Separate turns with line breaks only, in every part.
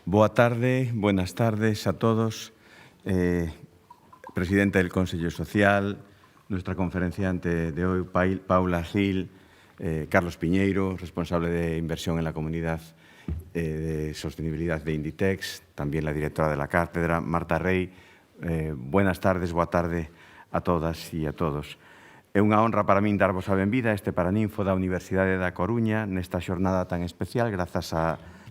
Buenas tardes a todos. Presidenta del Consejo Social, nuestra conferenciante de hoy, Paula Gil, Carlos Piñeiro, responsable de inversión en la comunidad de sostenibilidad de Inditex, también la directora de la cátedra, Marta Rey. Buenas tardes, boa tarde a todas e a todos. É unha honra para min darvos a benvida a este Paraninfo da Universidade da Coruña nesta xornada tan especial, grazas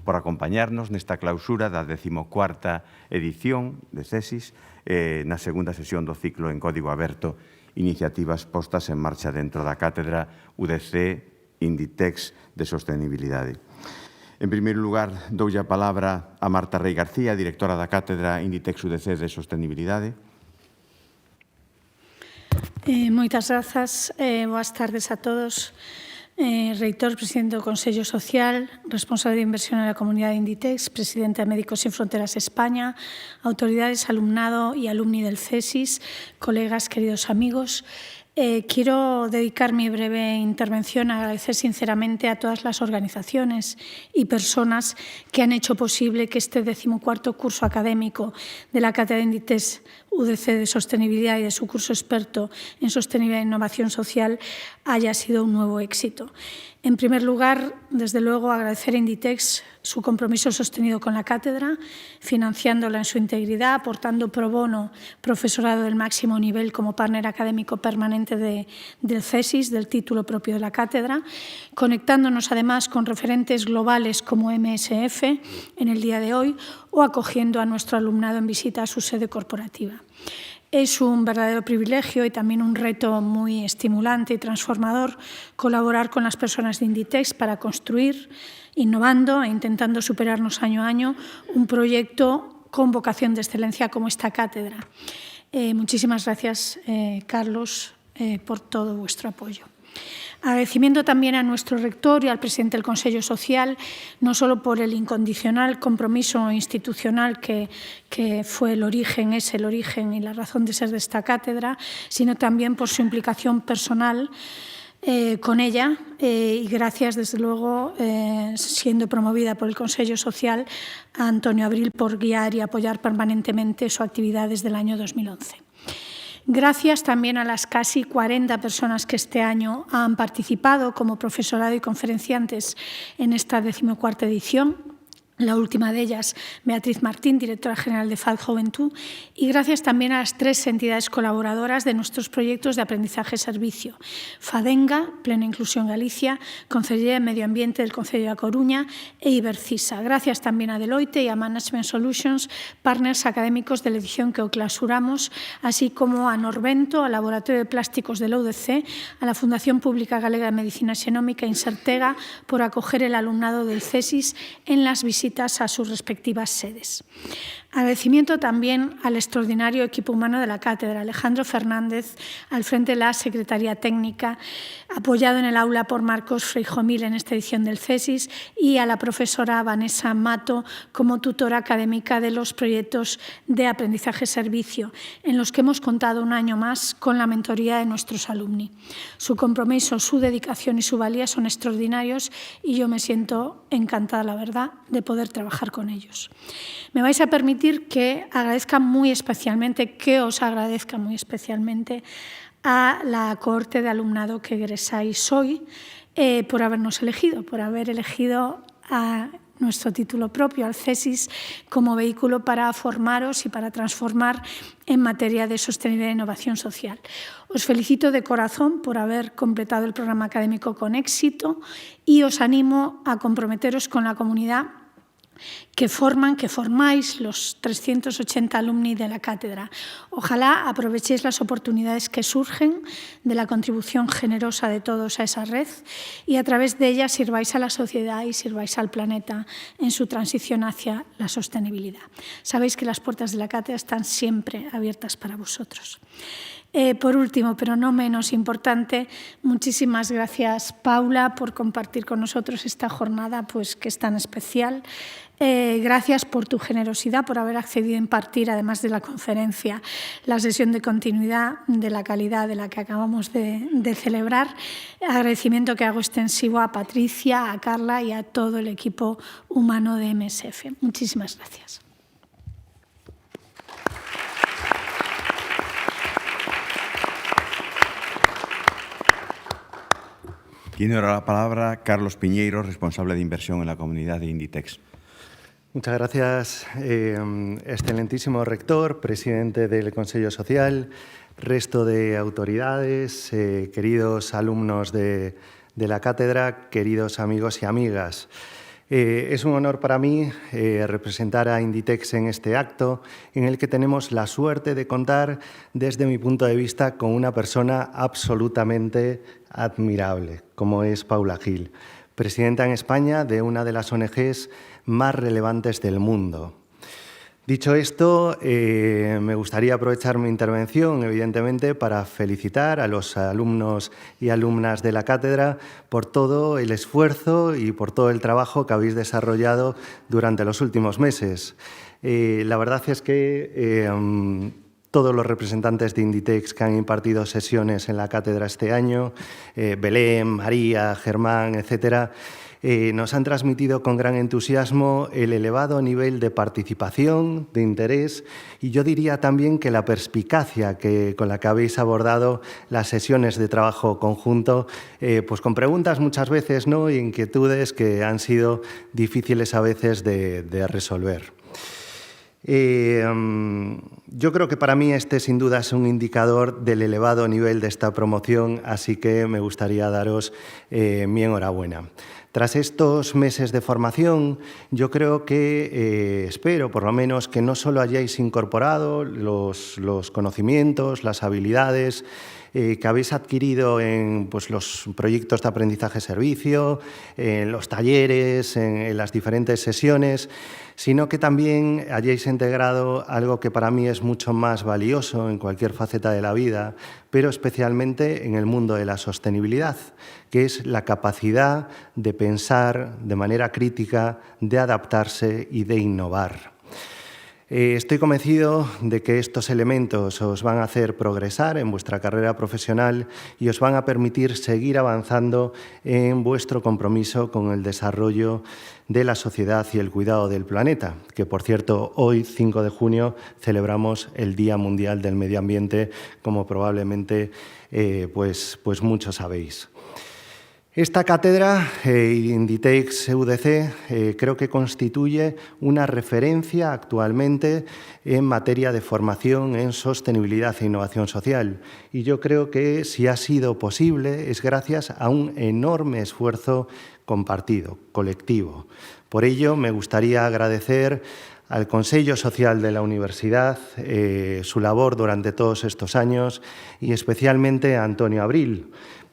por acompañarnos nesta clausura da 14ª edición de CESIS, na segunda sesión do ciclo en código aberto, iniciativas postas en marcha dentro da cátedra UDC Inditex de Sostenibilidade. En primeiro lugar, doulle a palabra a Marta Rey García, directora da cátedra Inditex UDC de Sostenibilidade.
Moitas grazas, boas tardes a todos. Reitor, presidente do Consello Social, responsable de inversión en la comunidad de Inditex, presidente de Médicos Sin Fronteras España, autoridades, alumnado y alumni del CESIS, colegas, queridos amigos. Quiero dedicar mi breve intervención a agradecer sinceramente a todas las organizaciones y personas que han hecho posible que este 14º curso académico de la Cátedra de Inditex UDC de Sostenibilidad y de su curso experto en Sostenibilidad e Innovación Social haya sido un nuevo éxito. En primer lugar, desde luego, agradecer a Inditex su compromiso sostenido con la cátedra, financiándola en su integridad, aportando pro bono profesorado del máximo nivel como partner académico permanente del CESIS, del título propio de la cátedra, conectándonos además con referentes globales como MSF en el día de hoy o acogiendo a nuestro alumnado en visita a su sede corporativa. Es un verdadero privilegio y también un reto muy estimulante y transformador colaborar con las personas de Inditex para construir, innovando e intentando superarnos año a año un proyecto con vocación de excelencia como esta cátedra. Muchísimas gracias, Carlos, por todo vuestro apoyo. Agradecimiento también a nuestro rector y al presidente del Consejo Social, no solo por el incondicional compromiso institucional que fue el origen, es el origen y la razón de ser de esta cátedra, sino también por su implicación personal con ella y gracias, desde luego, siendo promovida por el Consejo Social, a Antonio Abril por guiar y apoyar permanentemente su actividad desde el año 2011. Gracias también a las casi 40 personas que este año han participado como profesorado y conferenciantes en esta 14ª edición. La última de ellas, Beatriz Martín, directora general de FAD Juventud, y gracias también a las 3 entidades colaboradoras de nuestros proyectos de aprendizaje-servicio, FADENGA, Plena Inclusión Galicia, Consellería de Medio Ambiente del Concello da Coruña e Ibercisa. Gracias también a Deloitte y a Management Solutions, partners académicos de la edición que clausuramos, así como a Norvento, al Laboratorio de Plásticos de la UDC, a la Fundación Pública Galega de Medicina Xenómica, Insertega, por acoger el alumnado del CESIS en las visitas a sus respectivas sedes. Agradecimiento también al extraordinario equipo humano de la cátedra, Alejandro Fernández, al frente de la Secretaría Técnica, apoyado en el aula por Marcos Freijomil en esta edición del CESIS, y a la profesora Vanessa Mato como tutora académica de los proyectos de aprendizaje-servicio, en los que hemos contado un año más con la mentoría de nuestros alumni. Su compromiso, su dedicación y su valía son extraordinarios y yo me siento encantada, la verdad, de poder trabajar con ellos. Me vais a permitir que os agradezca muy especialmente a la cohorte de alumnado que egresáis hoy por habernos elegido, por haber elegido a nuestro título propio, al CESIS, como vehículo para formaros y para transformar en materia de sostenibilidad e innovación social. Os felicito de corazón por haber completado el programa académico con éxito y os animo a comprometeros con la comunidad que formáis los 380 alumni de la cátedra. Ojalá aprovechéis las oportunidades que surgen de la contribución generosa de todos a esa red y a través de ella sirváis a la sociedad y sirváis al planeta en su transición hacia la sostenibilidad. Sabéis que las puertas de la cátedra están siempre abiertas para vosotros. Por último, pero no menos importante, muchísimas gracias, Paula, por compartir con nosotros esta jornada pues, que es tan especial. Gracias por tu generosidad, por haber accedido a impartir, además de la conferencia, la sesión de continuidad de la calidad de la que acabamos de celebrar. Agradecimiento que hago extensivo a Patricia, a Carla y a todo el equipo humano de MSF. Muchísimas gracias.
Tiene ahora la palabra Carlos Piñeiro, responsable de inversión en la comunidad de Inditex.
Muchas gracias, excelentísimo rector, presidente del Consejo Social, resto de autoridades, queridos alumnos de la cátedra, queridos amigos y amigas. Es un honor para mí representar a Inditex en este acto en el que tenemos la suerte de contar, desde mi punto de vista, con una persona absolutamente admirable, como es Paula Gil, presidenta en España de una de las ONGs más relevantes del mundo. Dicho esto, me gustaría aprovechar mi intervención, evidentemente, para felicitar a los alumnos y alumnas de la cátedra por todo el esfuerzo y por todo el trabajo que habéis desarrollado durante los últimos meses. La verdad es que todos los representantes de Inditex que han impartido sesiones en la cátedra este año, Belén, María, Germán, etcétera, nos han transmitido con gran entusiasmo el elevado nivel de participación, de interés y yo diría también que la perspicacia con la que habéis abordado las sesiones de trabajo conjunto, pues con preguntas muchas veces, ¿no?, y inquietudes que han sido difíciles a veces de resolver. Yo creo que para mí este sin duda es un indicador del elevado nivel de esta promoción, así que me gustaría daros mi enhorabuena. Tras estos meses de formación, yo creo que, espero por lo menos, que no solo hayáis incorporado los conocimientos, las habilidades que habéis adquirido en pues, los proyectos de aprendizaje-servicio, en los talleres, en las diferentes sesiones, sino que también hayáis integrado algo que para mí es mucho más valioso en cualquier faceta de la vida, pero especialmente en el mundo de la sostenibilidad, que es la capacidad de pensar de manera crítica, de adaptarse y de innovar. Estoy convencido de que estos elementos os van a hacer progresar en vuestra carrera profesional y os van a permitir seguir avanzando en vuestro compromiso con el desarrollo de la sociedad y el cuidado del planeta, que, por cierto, hoy, 5 de junio, celebramos el Día Mundial del Medio Ambiente, como probablemente pues muchos sabéis. Esta cátedra, Inditex UDC, creo que constituye una referencia actualmente en materia de formación en sostenibilidad e innovación social. Y yo creo que si ha sido posible es gracias a un enorme esfuerzo compartido, colectivo. Por ello, me gustaría agradecer al Consejo Social de la Universidad su labor durante todos estos años y especialmente a Antonio Abril,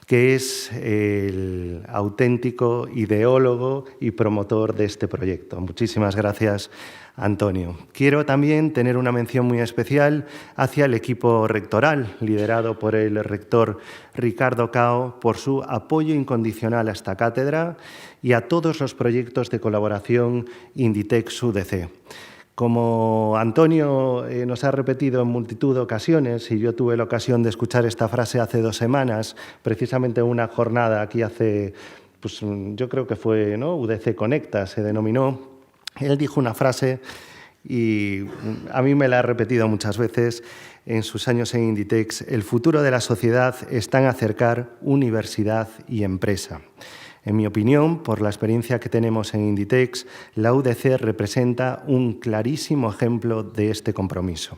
que es el auténtico ideólogo y promotor de este proyecto. Muchísimas gracias, Antonio. Quiero también tener una mención muy especial hacia el equipo rectoral, liderado por el rector Ricardo Cao, por su apoyo incondicional a esta cátedra y a todos los proyectos de colaboración Inditex UDC. Como Antonio nos ha repetido en multitud de ocasiones, y yo tuve la ocasión de escuchar esta frase hace 2 semanas, precisamente en una jornada aquí hace, pues yo creo que fue, ¿no?, UDC Conecta, se denominó. Él dijo una frase y a mí me la ha repetido muchas veces en sus años en Inditex: el futuro de la sociedad está en acercar universidad y empresa. En mi opinión, por la experiencia que tenemos en Inditex, la UDC representa un clarísimo ejemplo de este compromiso.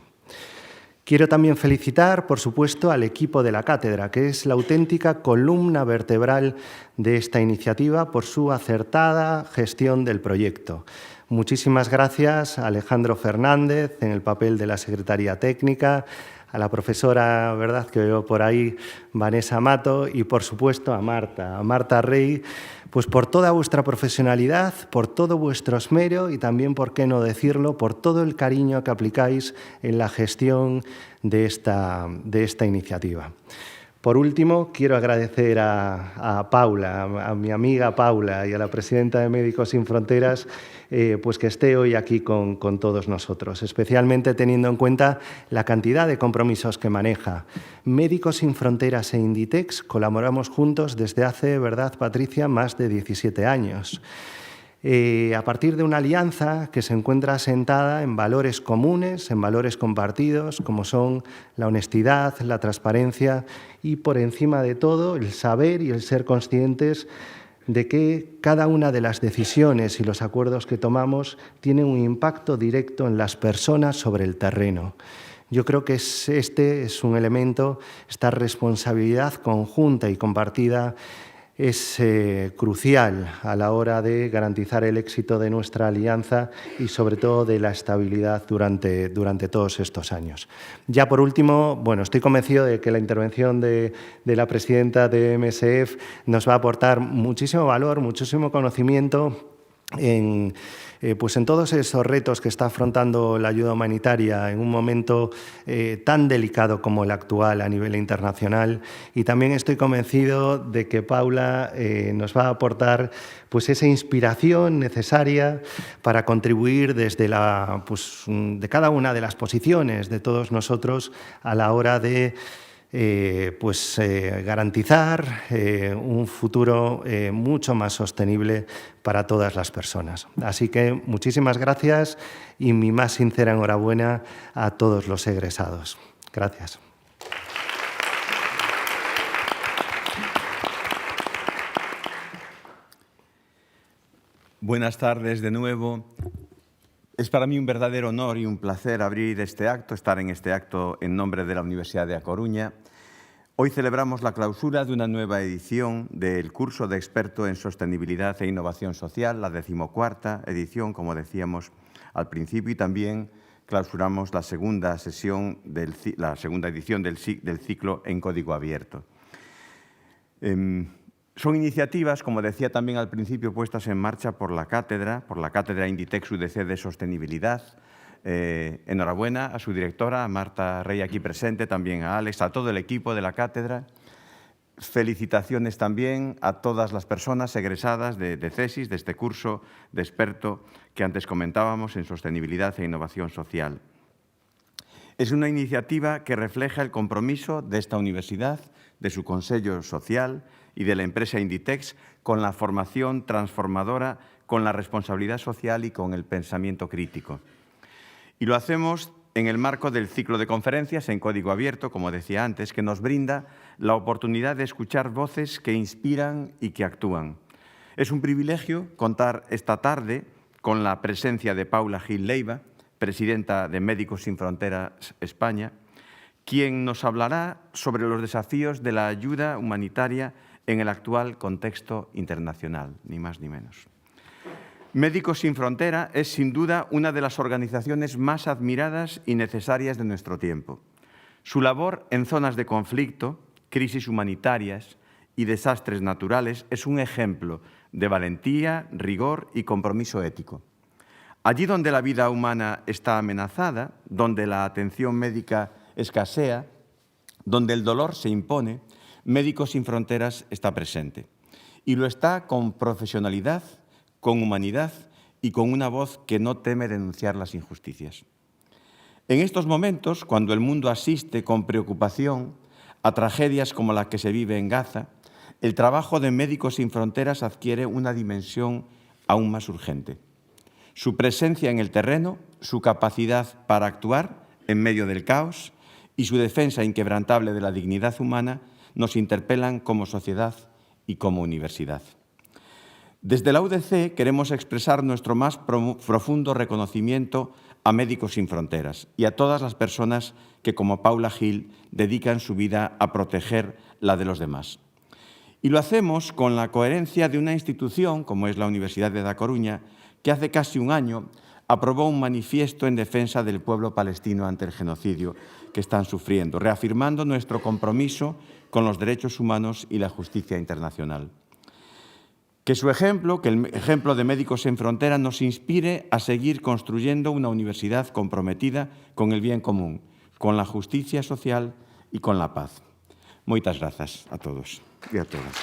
Quiero también felicitar, por supuesto, al equipo de la cátedra, que es la auténtica columna vertebral de esta iniciativa por su acertada gestión del proyecto. Muchísimas gracias a Alejandro Fernández en el papel de la Secretaría Técnica, a la profesora, ¿verdad?, que veo por ahí, Vanessa Mato, y por supuesto a Marta Rey, pues por toda vuestra profesionalidad, por todo vuestro esmero y también, por qué no decirlo, por todo el cariño que aplicáis en la gestión de esta iniciativa. Por último, quiero agradecer a Paula, a mi amiga Paula y a la presidenta de Médicos Sin Fronteras, pues que esté hoy aquí con todos nosotros, especialmente teniendo en cuenta la cantidad de compromisos que maneja. Médicos Sin Fronteras e Inditex colaboramos juntos desde hace, ¿verdad, Patricia?, más de 17 años. A partir de una alianza que se encuentra asentada en valores comunes, en valores compartidos, como son la honestidad, la transparencia y, por encima de todo, el saber y el ser conscientes de que cada una de las decisiones y los acuerdos que tomamos tiene un impacto directo en las personas sobre el terreno. Yo creo que este es un elemento, esta responsabilidad conjunta y compartida es crucial a la hora de garantizar el éxito de nuestra alianza y, sobre todo, de la estabilidad durante todos estos años. Ya por último, bueno, estoy convencido de que la intervención de la presidenta de MSF nos va a aportar muchísimo valor, muchísimo conocimiento en todos esos retos que está afrontando la ayuda humanitaria en un momento tan delicado como el actual a nivel internacional. Y también estoy convencido de que Paula nos va a aportar pues esa inspiración necesaria para contribuir desde de cada una de las posiciones de todos nosotros a la hora de garantizar un futuro mucho más sostenible para todas las personas. Así que muchísimas gracias y mi más sincera enhorabuena a todos los egresados. Gracias.
Buenas tardes de nuevo. Es para mí un verdadero honor y un placer abrir este acto, estar en este acto en nombre de la Universidad de A Coruña. Hoy celebramos la clausura de una nueva edición del curso de experto en sostenibilidad e innovación social, la 14ª edición, como decíamos al principio, y también clausuramos la segunda edición del ciclo en código abierto. Son iniciativas, como decía también al principio, puestas en marcha por la Cátedra Inditex UDC de Sostenibilidad. Enhorabuena a su directora, a Marta Rey, aquí presente, también a Alex, a todo el equipo de la cátedra. Felicitaciones también a todas las personas egresadas de CESIS, de este curso de experto que antes comentábamos en sostenibilidad e innovación social. Es una iniciativa que refleja el compromiso de esta universidad, de su Consejo Social y de la empresa Inditex con la formación transformadora, con la responsabilidad social y con el pensamiento crítico. Y lo hacemos en el marco del ciclo de conferencias en código abierto, como decía antes, que nos brinda la oportunidad de escuchar voces que inspiran y que actúan. Es un privilegio contar esta tarde con la presencia de Paula Gil Leiva, presidenta de Médicos Sin Fronteras España, quien nos hablará sobre los desafíos de la ayuda humanitaria en el actual contexto internacional, ni más ni menos. Médicos Sin Frontera es, sin duda, una de las organizaciones más admiradas y necesarias de nuestro tiempo. Su labor en zonas de conflicto, crisis humanitarias y desastres naturales es un ejemplo de valentía, rigor y compromiso ético. Allí donde la vida humana está amenazada, donde la atención médica escasea, donde el dolor se impone, Médicos Sin Fronteras está presente. Y lo está con profesionalidad, con humanidad y con una voz que no teme denunciar las injusticias. En estos momentos, cuando el mundo asiste con preocupación a tragedias como la que se vive en Gaza, el trabajo de Médicos Sin Fronteras adquiere una dimensión aún más urgente. Su presencia en el terreno, su capacidad para actuar en medio del caos y su defensa inquebrantable de la dignidad humana nos interpelan como sociedad y como universidad. Desde la UDC queremos expresar nuestro más profundo reconocimiento a Médicos Sin Fronteras y a todas las personas que, como Paula Gil, dedican su vida a proteger la de los demás. Y lo hacemos con la coherencia de una institución, como es la Universidad de A Coruña, que hace casi un año aprobó un manifiesto en defensa del pueblo palestino ante el genocidio que están sufriendo, reafirmando nuestro compromiso con los derechos humanos y la justicia internacional. Que su ejemplo, que el ejemplo de Médicos Sin Fronteras, nos inspire a seguir construyendo una universidad comprometida con el bien común, con la justicia social y con la paz. Moitas grazas a todos e a todas.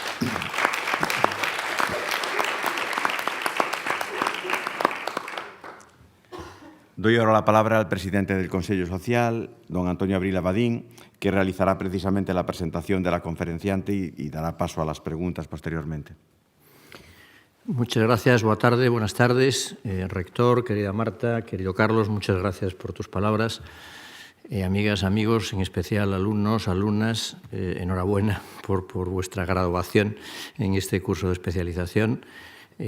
Doy ahora la palabra al presidente del Consejo Social, don Antonio Abril Abadín, que realizará precisamente la presentación de la conferenciante y dará paso a las preguntas posteriormente.
Muchas gracias, buenas tardes, rector, querida Marta, querido Carlos, muchas gracias por tus palabras. Amigas, amigos, en especial alumnos, alumnas, enhorabuena por vuestra graduación en este curso de especialización.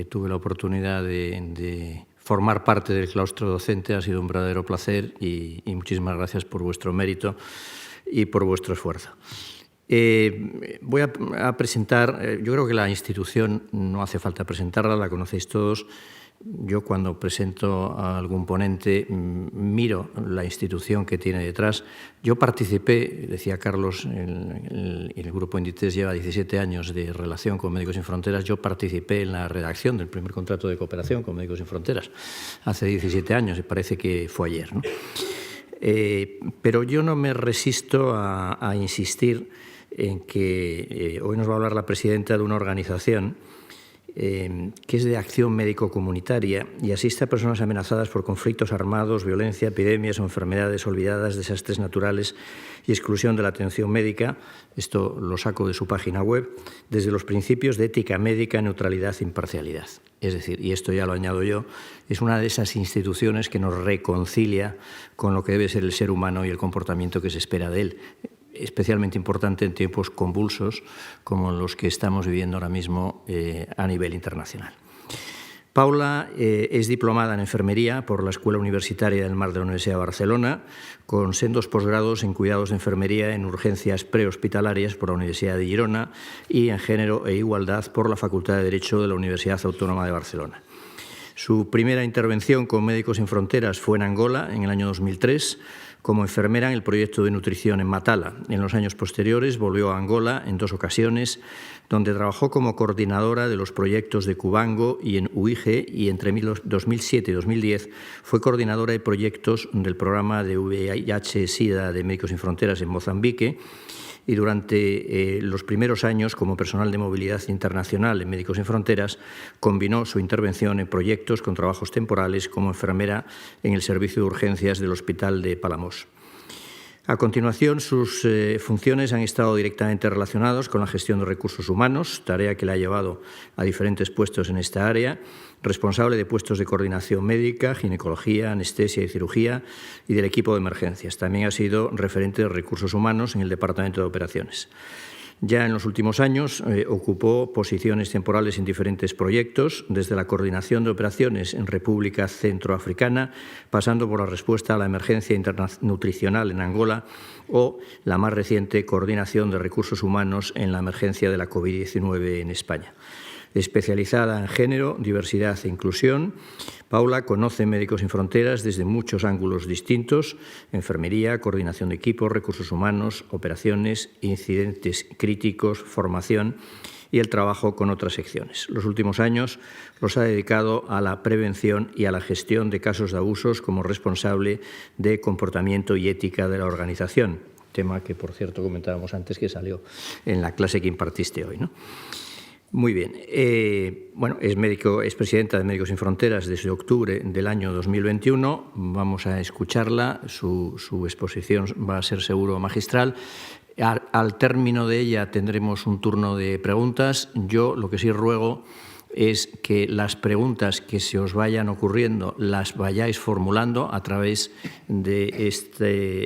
Tuve la oportunidad de formar parte del claustro docente, ha sido un verdadero placer y muchísimas gracias por vuestro mérito y por vuestro esfuerzo. Voy a presentar, yo creo que la institución no hace falta presentarla, la conocéis todos. Yo cuando presento a algún ponente miro la institución que tiene detrás. Yo participé, decía Carlos, el grupo Inditex lleva 17 años de relación con Médicos Sin Fronteras. Yo participé en la redacción del primer contrato de cooperación con Médicos Sin Fronteras hace 17 años y parece que fue ayer, ¿no? Pero yo no me resisto a insistir en que hoy nos va a hablar la presidenta de una organización que es de acción médico-comunitaria y asiste a personas amenazadas por conflictos armados, violencia, epidemias o enfermedades olvidadas, desastres naturales y exclusión de la atención médica. Esto lo saco de su página web, desde los principios de ética médica, neutralidad e imparcialidad. Es decir, y esto ya lo añado yo, es una de esas instituciones que nos reconcilia con lo que debe ser el ser humano y el comportamiento que se espera de él. Especialmente importante en tiempos convulsos como los que estamos viviendo ahora mismo a nivel internacional. Paula es diplomada en enfermería por la Escuela Universitaria del Mar de la Universidad de Barcelona, con sendos posgrados en cuidados de enfermería en urgencias prehospitalarias por la Universidad de Girona y en género e igualdad por la Facultad de Derecho de la Universidad Autónoma de Barcelona. Su primera intervención con Médicos Sin Fronteras fue en Angola en el año 2003, como enfermera en el proyecto de nutrición en Matala. En los años posteriores volvió a Angola en 2 ocasiones, donde trabajó como coordinadora de los proyectos de Cubango y en UIGE, y entre 2007 y 2010 fue coordinadora de proyectos del programa de VIH-Sida de Médicos Sin Fronteras en Mozambique, y durante los primeros años, como personal de movilidad internacional en Médicos Sin Fronteras, combinó su intervención en proyectos con trabajos temporales como enfermera en el servicio de urgencias del Hospital de Palamos. A continuación, sus funciones han estado directamente relacionadas con la gestión de recursos humanos, tarea que la ha llevado a diferentes puestos en esta área, responsable de puestos de coordinación médica, ginecología, anestesia y cirugía y del equipo de emergencias. También ha sido referente de recursos humanos en el Departamento de Operaciones. Ya en los últimos años ocupó posiciones temporales en diferentes proyectos, desde la coordinación de operaciones en República Centroafricana, pasando por la respuesta a la emergencia nutricional en Angola o la más reciente coordinación de recursos humanos en la emergencia de la COVID-19 en España. Especializada en género, diversidad e inclusión, Paula conoce Médicos Sin Fronteras desde muchos ángulos distintos: enfermería, coordinación de equipos, recursos humanos, operaciones, incidentes críticos, formación y el trabajo con otras secciones. Los últimos años los ha dedicado a la prevención y a la gestión de casos de abusos como responsable de comportamiento y ética de la organización, tema que, por cierto, comentábamos antes que salió en la clase que impartiste hoy, ¿no? Muy bien. Bueno, es presidenta de Médicos Sin Fronteras desde octubre del año 2021. Vamos a escucharla. Su exposición va a ser seguro magistral. Al término de ella tendremos un turno de preguntas. Yo lo que sí ruego es que las preguntas que se os vayan ocurriendo las vayáis formulando a través de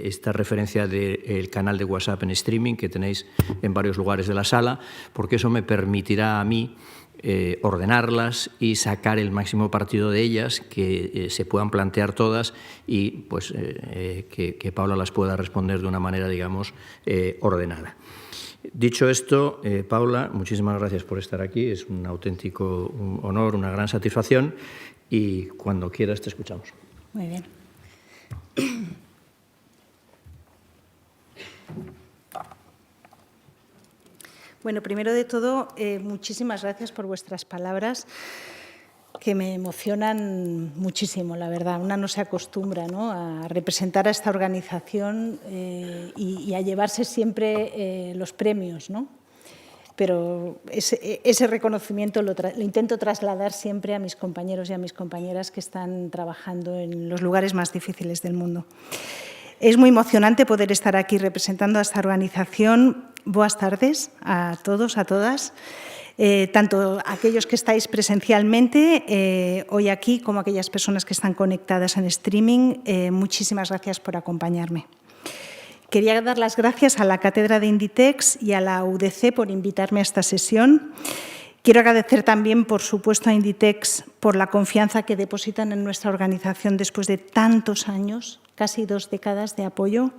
esta referencia del canal de WhatsApp en streaming que tenéis en varios lugares de la sala, porque eso me permitirá a mí ordenarlas y sacar el máximo partido de ellas, que se puedan plantear todas y pues, que Paula las pueda responder de una manera, digamos, ordenada. Dicho esto, Paula, muchísimas gracias por estar aquí. Es un auténtico honor, una gran satisfacción y cuando quieras te escuchamos.
Muy bien. Bueno, primero de todo, muchísimas gracias por vuestras palabras, que me emocionan muchísimo, la verdad. Una no se acostumbra, ¿no?, a representar a esta organización y a llevarse siempre los premios, ¿no? Pero ese reconocimiento lo intento trasladar siempre a mis compañeros y a mis compañeras que están trabajando en los lugares más difíciles del mundo. Es muy emocionante poder estar aquí representando a esta organización. Buenas tardes a todos, a todas, tanto aquellos que estáis presencialmente hoy aquí como aquellas personas que están conectadas en streaming. Muchísimas gracias por acompañarme. Quería dar las gracias a la Cátedra de Inditex y a la UDC por invitarme a esta sesión. Quiero agradecer también, por supuesto, a Inditex por la confianza que depositan en nuestra organización después de tantos años, casi 2 décadas de apoyo,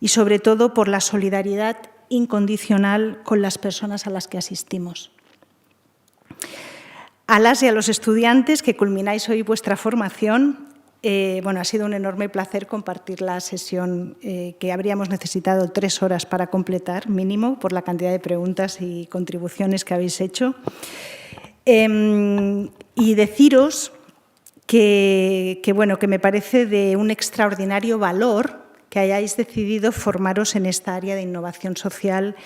y sobre todo por la solidaridad incondicional con las personas a las que asistimos. A las y a los estudiantes que culmináis hoy vuestra formación, ha sido un enorme placer compartir la sesión que habríamos necesitado 3 horas para completar, mínimo, por la cantidad de preguntas y contribuciones que habéis hecho. Y deciros que me parece de un extraordinario valor que hayáis decidido formaros en esta área de innovación social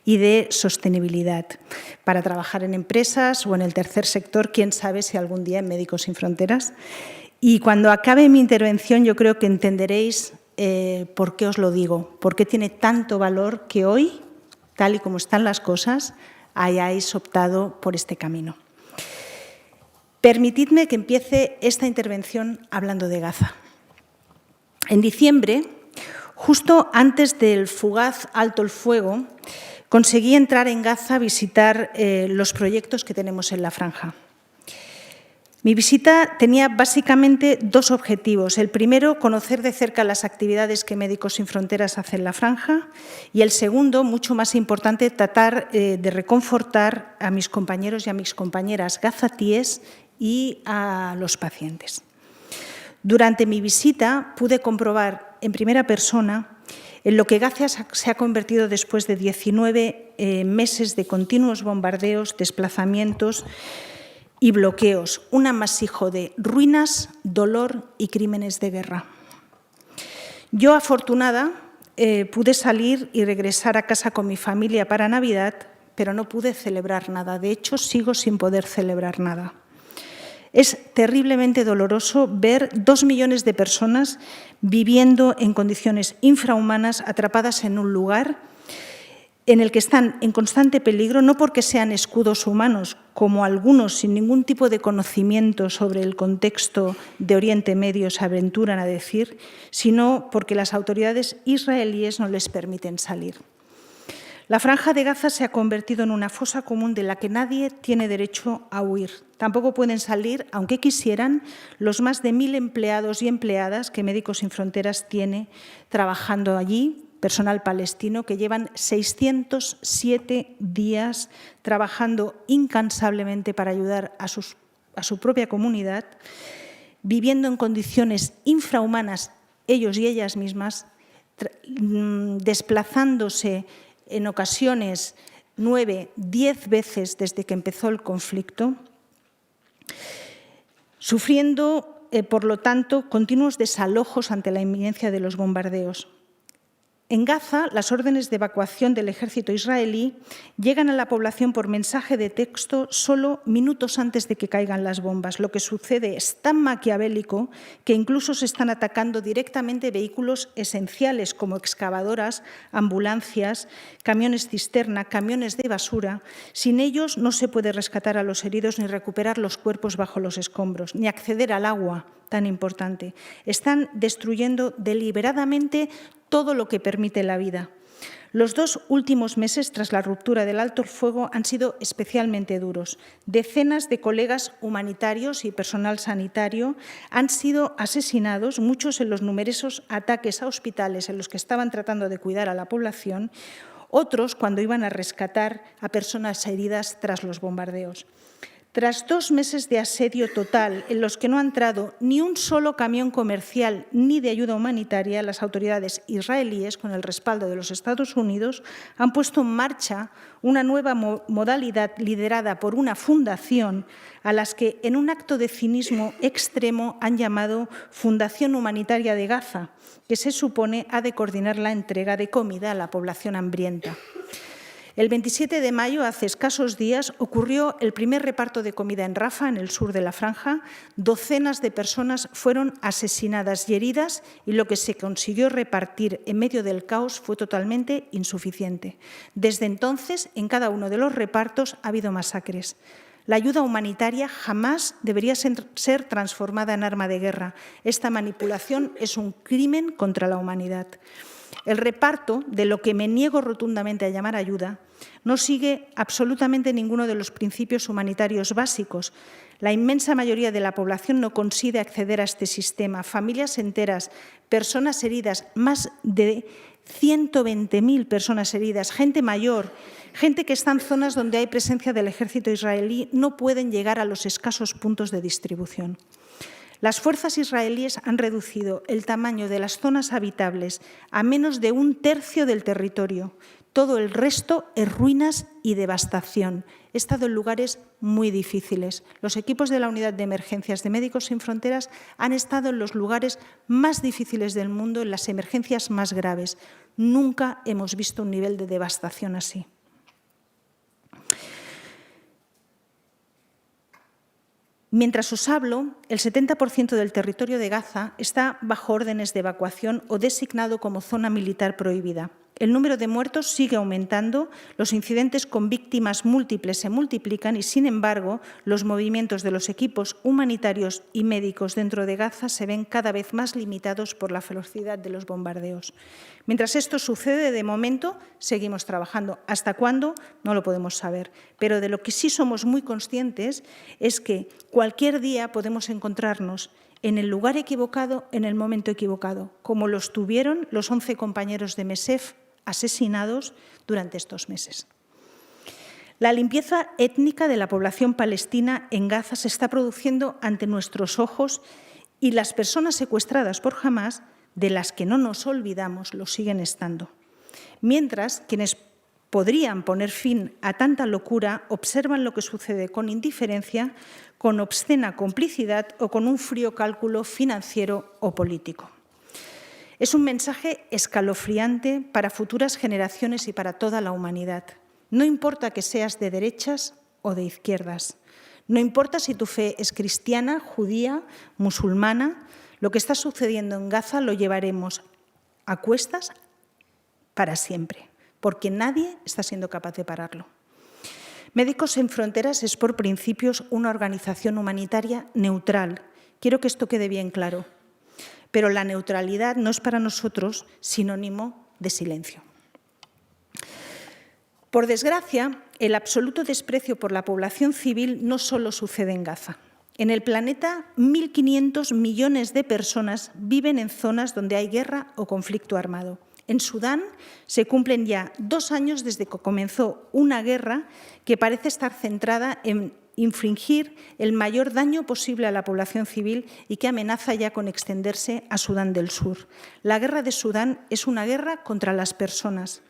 y de sostenibilidad para trabajar en empresas o en el tercer sector, quién sabe si algún día en Médicos Sin Fronteras. Y cuando acabe mi intervención yo creo que entenderéis por qué os lo digo, por qué tiene tanto valor que hoy, tal y como están las cosas, hayáis optado por este camino. Permitidme que empiece esta intervención hablando de Gaza. En diciembre, justo antes del fugaz alto el fuego, conseguí entrar en Gaza a visitar los proyectos que tenemos en la franja. Mi visita tenía básicamente 2 objetivos. El primero, conocer de cerca las actividades que Médicos Sin Fronteras hace en la franja, y el segundo, mucho más importante, tratar de reconfortar a mis compañeros y a mis compañeras gazatíes y a los pacientes. Durante mi visita pude comprobar en primera persona en lo que Gaza se ha convertido después de 19 meses de continuos bombardeos, desplazamientos y bloqueos, un amasijo de ruinas, dolor y crímenes de guerra. Yo, afortunada, pude salir y regresar a casa con mi familia para Navidad, pero no pude celebrar nada. De hecho, sigo sin poder celebrar nada. Es terriblemente doloroso ver 2 millones de personas viviendo en condiciones infrahumanas, atrapadas en un lugar en el que están en constante peligro, no porque sean escudos humanos, como algunos sin ningún tipo de conocimiento sobre el contexto de Oriente Medio se aventuran a decir, sino porque las autoridades israelíes no les permiten salir. La Franja de Gaza se ha convertido en una fosa común de la que nadie tiene derecho a huir. Tampoco pueden salir, aunque quisieran, los más de 1.000 empleados y empleadas que Médicos Sin Fronteras tiene trabajando allí, personal palestino, que llevan 607 días trabajando incansablemente para ayudar a su propia comunidad, viviendo en condiciones infrahumanas, ellos y ellas mismas, desplazándose en ocasiones 9, 10 veces desde que empezó el conflicto, sufriendo, por lo tanto, continuos desalojos ante la inminencia de los bombardeos. En Gaza, las órdenes de evacuación del ejército israelí llegan a la población por mensaje de texto solo minutos antes de que caigan las bombas. Lo que sucede es tan maquiavélico que incluso se están atacando directamente vehículos esenciales como excavadoras, ambulancias, camiones cisterna, camiones de basura. Sin ellos no se puede rescatar a los heridos ni recuperar los cuerpos bajo los escombros, ni acceder al agua tan importante. Están destruyendo deliberadamente todo lo que permite la vida. Los 2 últimos meses tras la ruptura del alto el fuego han sido especialmente duros. Decenas de colegas humanitarios y personal sanitario han sido asesinados, muchos en los numerosos ataques a hospitales en los que estaban tratando de cuidar a la población, otros cuando iban a rescatar a personas heridas tras los bombardeos.
Tras 2 meses de asedio total en los que no ha entrado ni un solo camión comercial ni de ayuda humanitaria, las autoridades israelíes, con el respaldo de los Estados Unidos, han puesto en marcha una nueva modalidad liderada por una fundación a las que, en un acto de cinismo extremo, han llamado Fundación Humanitaria de Gaza, que se supone ha de coordinar la entrega de comida a la población hambrienta. El 27 de mayo, hace escasos días, ocurrió el primer reparto de comida en Rafa, en el sur de la Franja. Docenas de personas fueron asesinadas y heridas y lo que se consiguió repartir en medio del caos fue totalmente insuficiente. Desde entonces, en cada uno de los repartos ha habido masacres. La ayuda humanitaria jamás debería ser transformada en arma de guerra. Esta manipulación es un crimen contra la humanidad. El reparto, de lo que me niego rotundamente a llamar ayuda, no sigue absolutamente ninguno de los principios humanitarios básicos. La inmensa mayoría de la población no consigue acceder a este sistema. Familias enteras, personas heridas, más de 120.000 personas heridas, gente mayor, gente que está en zonas donde hay presencia del ejército israelí, no pueden llegar a los escasos puntos de distribución. Las fuerzas israelíes han reducido el tamaño de las zonas habitables a menos de 1/3 del territorio. Todo el resto es ruinas y devastación. He estado en lugares muy difíciles. Los equipos de la Unidad de Emergencias de Médicos Sin Fronteras han estado en los lugares más difíciles del mundo, en las emergencias más graves. Nunca hemos visto un nivel de devastación así. Mientras os hablo, el 70% del territorio de Gaza está bajo órdenes de evacuación o designado como zona militar prohibida. El número de muertos sigue aumentando, los incidentes con víctimas múltiples se multiplican y, sin embargo, los movimientos de los equipos humanitarios y médicos dentro de Gaza se ven cada vez más limitados por la velocidad de los bombardeos. Mientras esto sucede, de momento, seguimos trabajando. ¿Hasta cuándo? No lo podemos saber. Pero de lo que sí somos muy conscientes es que cualquier día podemos encontrarnos en el lugar equivocado, en el momento equivocado, como lo estuvieron los 11 compañeros de MESEF asesinados durante estos meses. La limpieza étnica de la población palestina en Gaza se está produciendo ante nuestros ojos y las personas secuestradas por Hamás, de las que no nos olvidamos, lo siguen estando. Mientras, quienes podrían poner fin a tanta locura observan lo que sucede con indiferencia, con obscena complicidad o con un frío cálculo financiero o político. Es un mensaje escalofriante para futuras generaciones y para toda la humanidad. No importa que seas de derechas o de izquierdas. No importa si tu fe es cristiana, judía, musulmana. Lo que está sucediendo en Gaza lo llevaremos a cuestas para siempre, porque nadie está siendo capaz de pararlo. Médicos Sin Fronteras es, por principios, una organización humanitaria neutral. Quiero que esto quede bien claro. Pero la neutralidad no es para nosotros sinónimo de silencio. Por desgracia, el absoluto desprecio por la población civil no solo sucede en Gaza. En el planeta, 1.500 millones de personas viven en zonas donde hay guerra o conflicto armado. En Sudán se cumplen ya 2 años desde que comenzó una guerra que parece estar centrada en infligir el mayor daño posible a la población civil y que amenaza ya con extenderse a Sudán del Sur. La guerra de Sudán es una guerra contra las personas.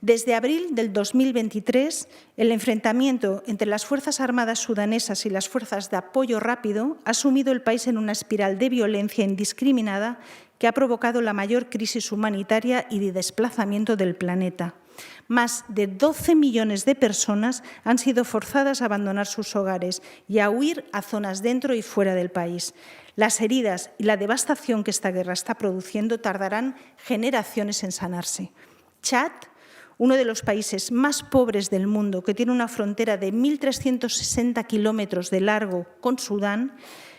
Desde abril del 2023, el enfrentamiento entre las Fuerzas Armadas sudanesas y las Fuerzas de Apoyo Rápido ha sumido el país en una espiral de violencia indiscriminada que ha provocado la mayor crisis humanitaria y de desplazamiento del planeta. Más de 12 millones de personas han sido forzadas a abandonar sus hogares y a huir a zonas dentro y fuera del país. Las heridas y la devastación que esta guerra está produciendo tardarán generaciones en sanarse. Chad, uno de los países más pobres del mundo, que tiene una frontera de 1.360 kilómetros de largo con Sudán,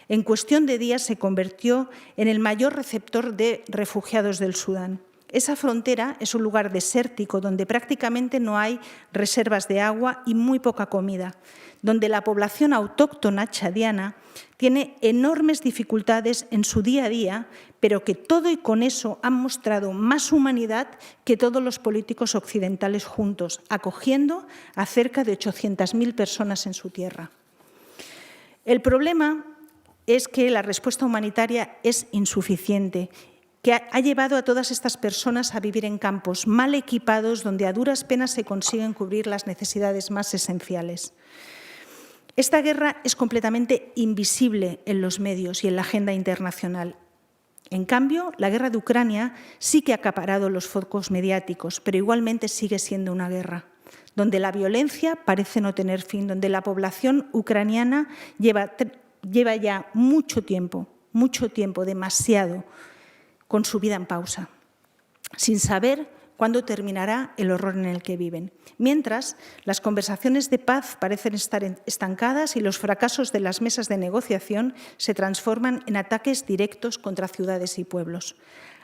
en cuestión de días se convirtió en el mayor receptor de refugiados del Sudán. Esa frontera es un lugar desértico donde prácticamente no hay reservas de agua y muy poca comida, donde la población autóctona chadiana tiene enormes dificultades en su día a día, pero que todo y con eso han mostrado más humanidad que todos los políticos occidentales juntos, acogiendo a cerca de 800.000 personas en su tierra. El problema es que la respuesta humanitaria es insuficiente, que ha llevado a todas estas personas a vivir en campos mal equipados donde a duras penas se consiguen cubrir las necesidades más esenciales. Esta guerra es completamente invisible en los medios y en la agenda internacional. En cambio, la guerra de Ucrania sí que ha acaparado los focos mediáticos, pero igualmente sigue siendo una guerra, donde la violencia parece no tener fin, donde la población ucraniana lleva ya mucho tiempo, demasiado, con su vida en pausa, sin saber cuándo terminará el horror en el que viven. Mientras, las conversaciones de paz parecen estar estancadas y los fracasos de las mesas de negociación se transforman en ataques directos contra ciudades y pueblos.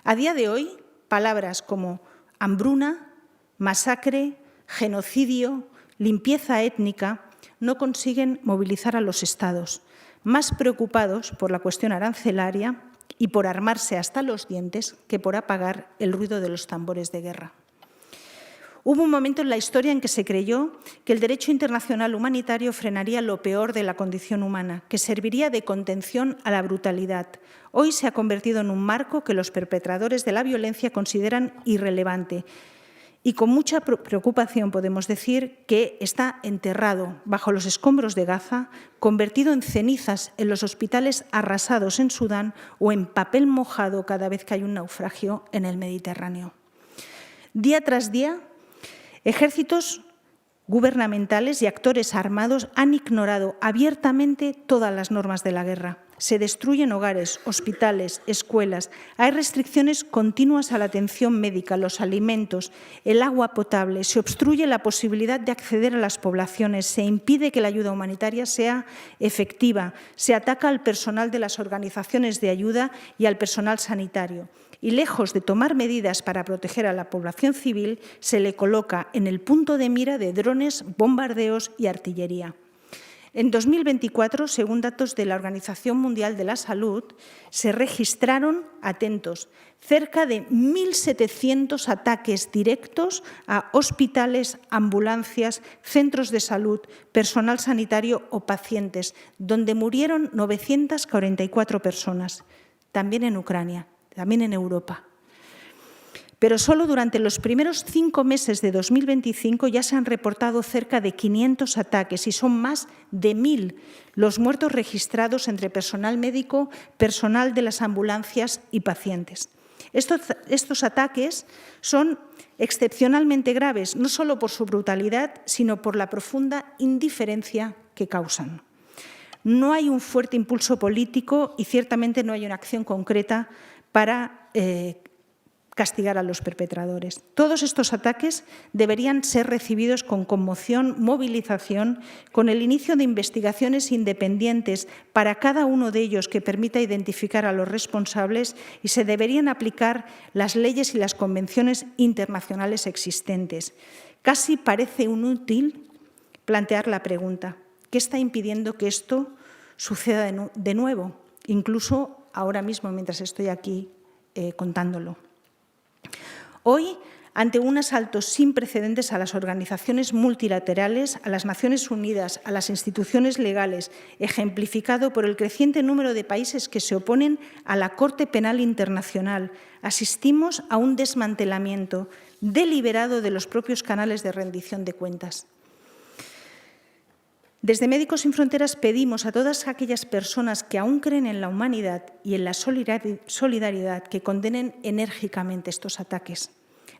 A día de hoy, palabras como hambruna, masacre, genocidio, limpieza étnica no consiguen movilizar a los Estados, más preocupados por la cuestión arancelaria y por armarse hasta los dientes que por apagar el ruido de los tambores de guerra. Hubo un momento en la historia en que se creyó que el derecho internacional humanitario frenaría lo peor de la condición humana, que serviría de contención a la brutalidad. Hoy se ha convertido en un marco que los perpetradores de la violencia consideran irrelevante. Y con mucha preocupación podemos decir que está enterrado bajo los escombros de Gaza, convertido en cenizas en los hospitales arrasados en Sudán o en papel mojado cada vez que hay un naufragio en el Mediterráneo. Día tras día, ejércitos gubernamentales y actores armados han ignorado abiertamente todas las normas de la guerra. Se destruyen hogares, hospitales, escuelas. Hay restricciones continuas a la atención médica, los alimentos, el agua potable. Se obstruye la posibilidad de acceder a las poblaciones. Se impide que la ayuda humanitaria sea efectiva. Se ataca al personal de las organizaciones de ayuda y al personal sanitario. Y lejos de tomar medidas para proteger a la población civil, se le coloca en el punto de mira de drones, bombardeos y artillería. En 2024, según datos de la Organización Mundial de la Salud, se registraron, atentos, cerca de 1.700 ataques directos a hospitales, ambulancias, centros de salud, personal sanitario o pacientes, donde murieron 944 personas, también en Ucrania, también en Europa. Pero solo durante los primeros 5 meses de 2025 ya se han reportado cerca de 500 ataques y son más de 1.000 los muertos registrados entre personal médico, personal de las ambulancias y pacientes. Estos ataques son excepcionalmente graves, no solo por su brutalidad, sino por la profunda indiferencia que causan. No hay un fuerte impulso político y ciertamente no hay una acción concreta para castigar a los perpetradores. Todos estos ataques deberían ser recibidos con conmoción, movilización, con el inicio de investigaciones independientes para cada uno de ellos que permita identificar a los responsables y se deberían aplicar las leyes y las convenciones internacionales existentes. Casi parece inútil plantear la pregunta: ¿qué está impidiendo que esto suceda de nuevo? Incluso ahora mismo, mientras estoy aquí contándolo. Hoy, ante un asalto sin precedentes a las organizaciones multilaterales, a las Naciones Unidas, a las instituciones legales, ejemplificado por el creciente número de países que se oponen a la Corte Penal Internacional, asistimos a un desmantelamiento deliberado de los propios canales de rendición de cuentas. Desde Médicos Sin Fronteras pedimos a todas aquellas personas que aún creen en la humanidad y en la solidaridad que condenen enérgicamente estos ataques.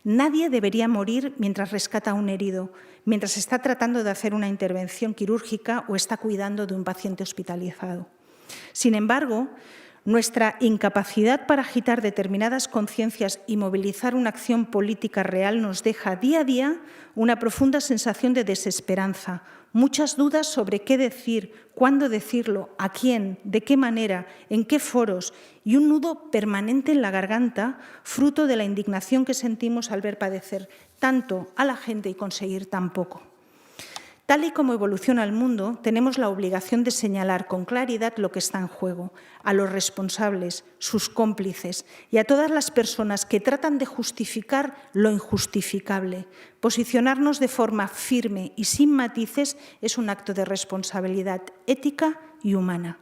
Nadie debería morir mientras rescata a un herido, mientras está tratando de hacer una intervención quirúrgica o está cuidando de un paciente hospitalizado. Sin embargo, nuestra incapacidad para agitar determinadas conciencias y movilizar una acción política real nos deja día a día una profunda sensación de desesperanza, muchas dudas sobre qué decir, cuándo decirlo, a quién, de qué manera, en qué foros y un nudo permanente en la garganta, fruto de la indignación que sentimos al ver padecer tanto a la gente y conseguir tan poco. Tal y como evoluciona el mundo, tenemos la obligación de señalar con claridad lo que está en juego, a los responsables, sus cómplices y a todas las personas que tratan de justificar lo injustificable. Posicionarnos de forma firme y sin matices es un acto de responsabilidad ética y humana.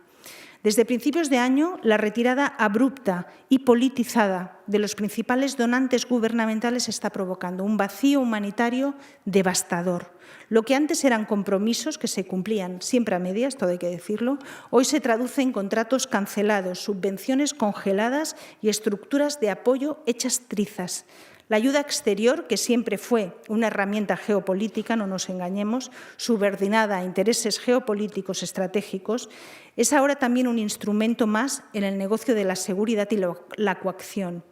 Desde principios de año, la retirada abrupta y politizada de los principales donantes gubernamentales está provocando un vacío humanitario devastador. Lo que antes eran compromisos que se cumplían siempre a medias, todo hay que decirlo, hoy se traduce en contratos cancelados, subvenciones congeladas y estructuras de apoyo hechas trizas. La ayuda exterior, que siempre fue una herramienta geopolítica, no nos engañemos, subordinada a intereses geopolíticos estratégicos, es ahora también un instrumento más en el negocio de la seguridad y la coacción.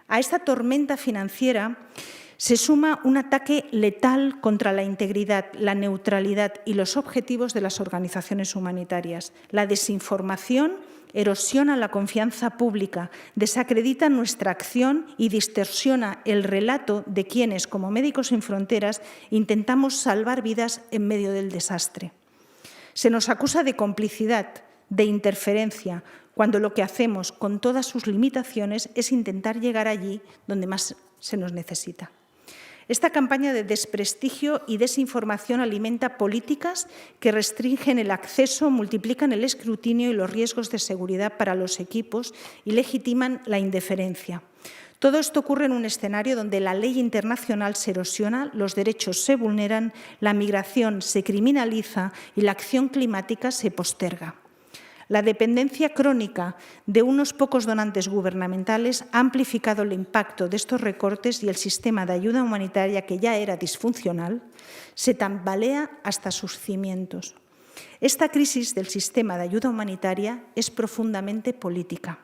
A esta tormenta financiera se suma un ataque letal contra la integridad, la neutralidad y los objetivos de las organizaciones humanitarias. La desinformación erosiona la confianza pública, desacredita nuestra acción y distorsiona el relato de quienes, como Médicos Sin Fronteras, intentamos salvar vidas en medio del desastre. Se nos acusa de complicidad, de interferencia, cuando lo que hacemos, con todas sus limitaciones, es intentar llegar allí donde más se nos necesita. Esta campaña de desprestigio y desinformación alimenta políticas que restringen el acceso, multiplican el escrutinio y los riesgos de seguridad para los equipos y legitiman la indiferencia. Todo esto ocurre en un escenario donde la ley internacional se erosiona, los derechos se vulneran, la migración se criminaliza y la acción climática se posterga. La dependencia crónica de unos pocos donantes gubernamentales ha amplificado el impacto de estos recortes y el sistema de ayuda humanitaria, que ya era disfuncional, se tambalea hasta sus cimientos. Esta crisis del sistema de ayuda humanitaria es profundamente política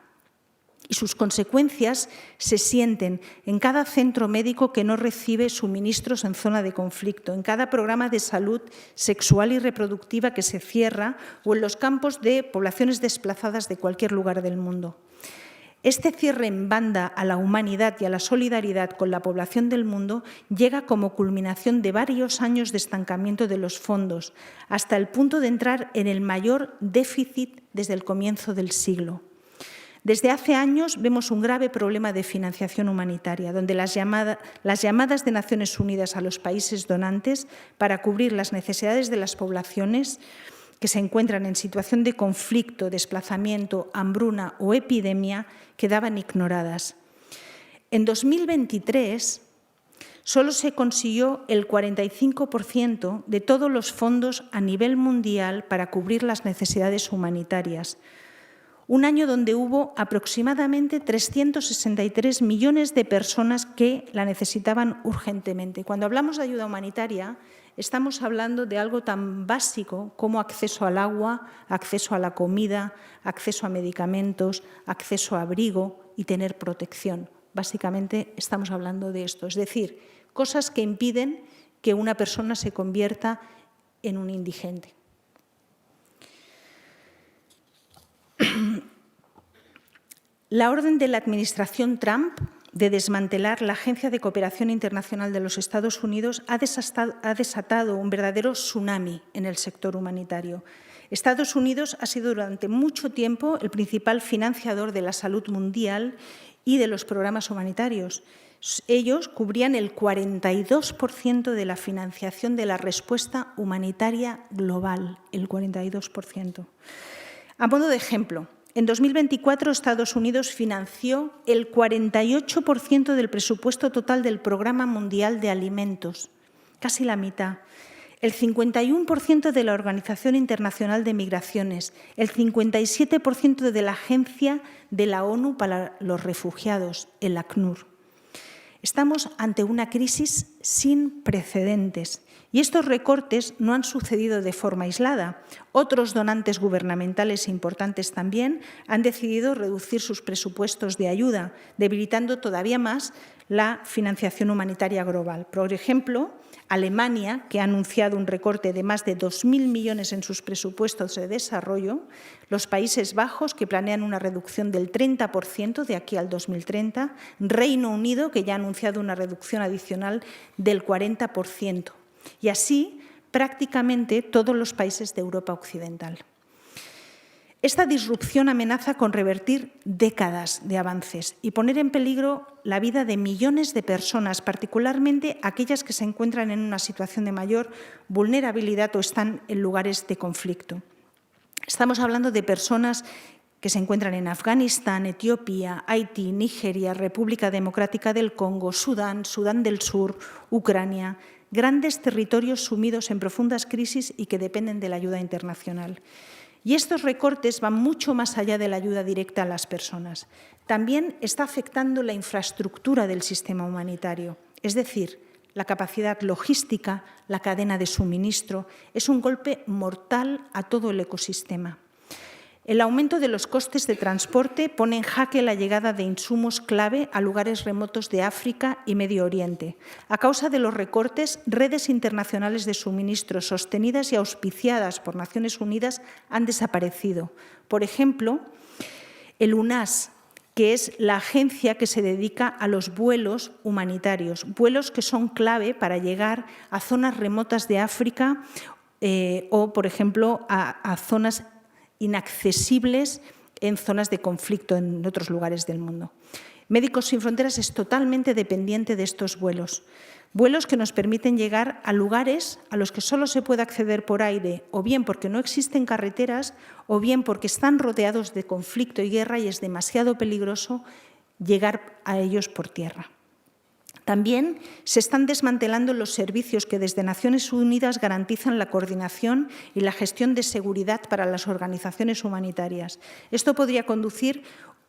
y sus consecuencias se sienten en cada centro médico que no recibe suministros en zona de conflicto, en cada programa de salud sexual y reproductiva que se cierra o en los campos de poblaciones desplazadas de cualquier lugar del mundo. Este cierre en banda a la humanidad y a la solidaridad con la población del mundo llega como culminación de varios años de estancamiento de los fondos, hasta el punto de entrar en el mayor déficit desde el comienzo del siglo. Desde hace años vemos un grave problema de financiación humanitaria, donde las llamadas de Naciones Unidas a los países donantes para cubrir las necesidades de las poblaciones que se encuentran en situación de conflicto, desplazamiento, hambruna o epidemia quedaban ignoradas. En 2023 solo se consiguió el 45% de todos los fondos a nivel mundial para cubrir las necesidades humanitarias. Un año donde hubo aproximadamente 363 millones de personas que la necesitaban urgentemente. Cuando hablamos de ayuda humanitaria, estamos hablando de algo tan básico como acceso al agua, acceso a la comida, acceso a medicamentos, acceso a abrigo y tener protección. Básicamente estamos hablando de esto, es decir, cosas que impiden que una persona se convierta en un indigente. La orden de la administración Trump de desmantelar la Agencia de Cooperación Internacional de los Estados Unidos ha desatado un verdadero tsunami en el sector humanitario. Estados Unidos ha sido durante mucho tiempo el principal financiador de la salud mundial y de los programas humanitarios. Ellos cubrían el 42% de la financiación de la respuesta humanitaria global, el 42%. A modo de ejemplo, en 2024 Estados Unidos financió el 48% del presupuesto total del Programa Mundial de Alimentos, casi la mitad, el 51% de la Organización Internacional de Migraciones, el 57% de la Agencia de la ONU para los Refugiados, el ACNUR. Estamos ante una crisis sin precedentes y estos recortes no han sucedido de forma aislada. Otros donantes gubernamentales importantes también han decidido reducir sus presupuestos de ayuda, debilitando todavía más la financiación humanitaria global. Por ejemplo, Alemania, que ha anunciado un recorte de más de 2.000 millones en sus presupuestos de desarrollo, los Países Bajos, que planean una reducción del 30% de aquí al 2030, Reino Unido, que ya ha anunciado una reducción adicional del 40%. Y así prácticamente todos los países de Europa Occidental. Esta disrupción amenaza con revertir décadas de avances y poner en peligro la vida de millones de personas, particularmente aquellas que se encuentran en una situación de mayor vulnerabilidad o están en lugares de conflicto. Estamos hablando de personas que se encuentran en Afganistán, Etiopía, Haití, Nigeria, República Democrática del Congo, Sudán, Sudán del Sur, Ucrania, grandes territorios sumidos en profundas crisis y que dependen de la ayuda internacional. Y estos recortes van mucho más allá de la ayuda directa a las personas. También está afectando la infraestructura del sistema humanitario, es decir, la capacidad logística, la cadena de suministro. Es un golpe mortal a todo el ecosistema. El aumento de los costes de transporte pone en jaque la llegada de insumos clave a lugares remotos de África y Medio Oriente. A causa de los recortes, redes internacionales de suministro sostenidas y auspiciadas por Naciones Unidas han desaparecido. Por ejemplo, el UNAS, que es la agencia que se dedica a los vuelos humanitarios, vuelos que son clave para llegar a zonas remotas de África o, por ejemplo, a zonas inaccesibles en zonas de conflicto en otros lugares del mundo. Médicos Sin Fronteras es totalmente dependiente de estos vuelos. Vuelos que nos permiten llegar a lugares a los que solo se puede acceder por aire, o bien porque no existen carreteras, o bien porque están rodeados de conflicto y guerra y es demasiado peligroso llegar a ellos por tierra. También se están desmantelando los servicios que desde Naciones Unidas garantizan la coordinación y la gestión de seguridad para las organizaciones humanitarias. Esto podría conducir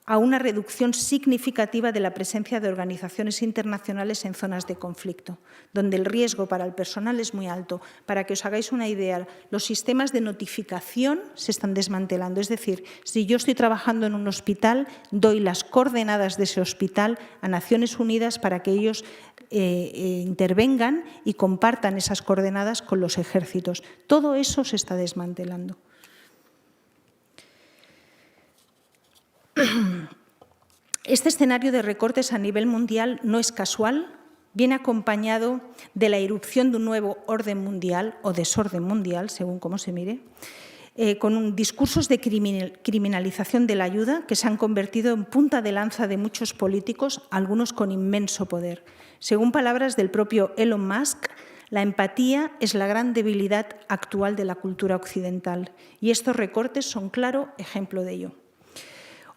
a una reducción significativa de la presencia de organizaciones internacionales en zonas de conflicto, donde el riesgo para el personal es muy alto. Para que os hagáis una idea, los sistemas de notificación se están desmantelando. Es decir, si yo estoy trabajando en un hospital, doy las coordenadas de ese hospital a Naciones Unidas para que ellos intervengan y compartan esas coordenadas con los ejércitos. Todo eso se está desmantelando. Este escenario de recortes a nivel mundial no es casual, viene acompañado de la irrupción de un nuevo orden mundial o desorden mundial, según cómo se mire, con discursos de criminalización de la ayuda que se han convertido en punta de lanza de muchos políticos, algunos con inmenso poder. Según palabras del propio Elon Musk, la empatía es la gran debilidad actual de la cultura occidental y estos recortes son claro ejemplo de ello.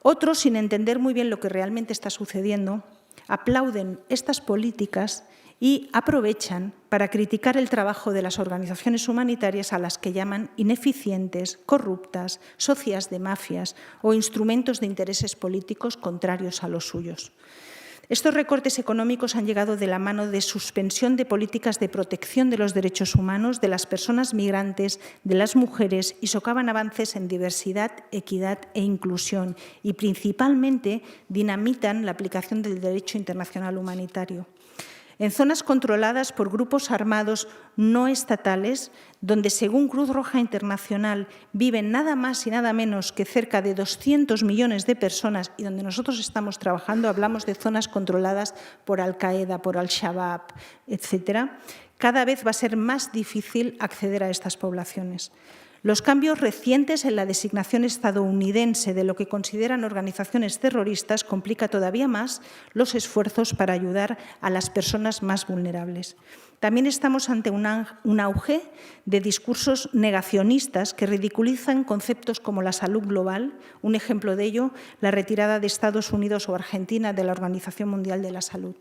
Otros, sin entender muy bien lo que realmente está sucediendo, aplauden estas políticas y aprovechan para criticar el trabajo de las organizaciones humanitarias a las que llaman ineficientes, corruptas, socias de mafias o instrumentos de intereses políticos contrarios a los suyos. Estos recortes económicos han llegado de la mano de suspensión de políticas de protección de los derechos humanos, de las personas migrantes, de las mujeres y socavan avances en diversidad, equidad e inclusión y principalmente dinamitan la aplicación del derecho internacional humanitario. En zonas controladas por grupos armados no estatales, donde según Cruz Roja Internacional viven nada más y nada menos que cerca de 200 millones de personas y donde nosotros estamos trabajando, hablamos de zonas controladas por Al-Qaeda, por Al-Shabaab, etcétera, cada vez va a ser más difícil acceder a estas poblaciones. Los cambios recientes en la designación estadounidense de lo que consideran organizaciones terroristas complica todavía más los esfuerzos para ayudar a las personas más vulnerables. También estamos ante un auge de discursos negacionistas que ridiculizan conceptos como la salud global. Un ejemplo de ello, la retirada de Estados Unidos o Argentina de la Organización Mundial de la Salud.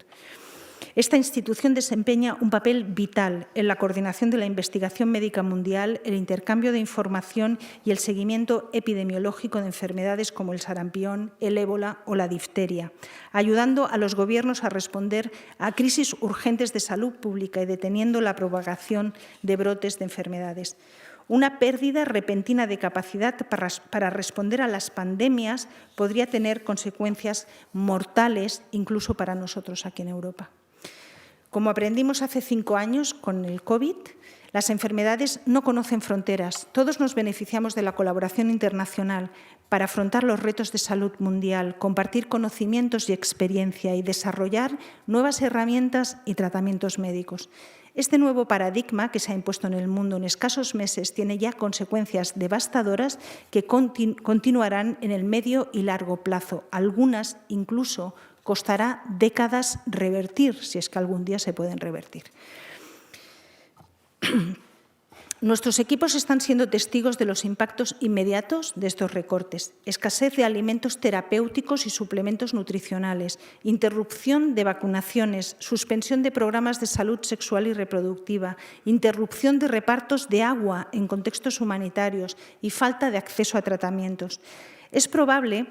Esta institución desempeña un papel vital en la coordinación de la investigación médica mundial, el intercambio de información y el seguimiento epidemiológico de enfermedades como el sarampión, el ébola o la difteria, ayudando a los gobiernos a responder a crisis urgentes de salud pública y deteniendo la propagación de brotes de enfermedades. Una pérdida repentina de capacidad para responder a las pandemias podría tener consecuencias mortales incluso para nosotros aquí en Europa. Como aprendimos hace 5 años con el COVID, las enfermedades no conocen fronteras. Todos nos beneficiamos de la colaboración internacional para afrontar los retos de salud mundial, compartir conocimientos y experiencia y desarrollar nuevas herramientas y tratamientos médicos. Este nuevo paradigma que se ha impuesto en el mundo en escasos meses tiene ya consecuencias devastadoras que continuarán en el medio y largo plazo. Algunas incluso costará décadas revertir, si es que algún día se pueden revertir. Nuestros equipos están siendo testigos de los impactos inmediatos de estos recortes. Escasez de alimentos terapéuticos y suplementos nutricionales, interrupción de vacunaciones, suspensión de programas de salud sexual y reproductiva, interrupción de repartos de agua en contextos humanitarios y falta de acceso a tratamientos. Es probable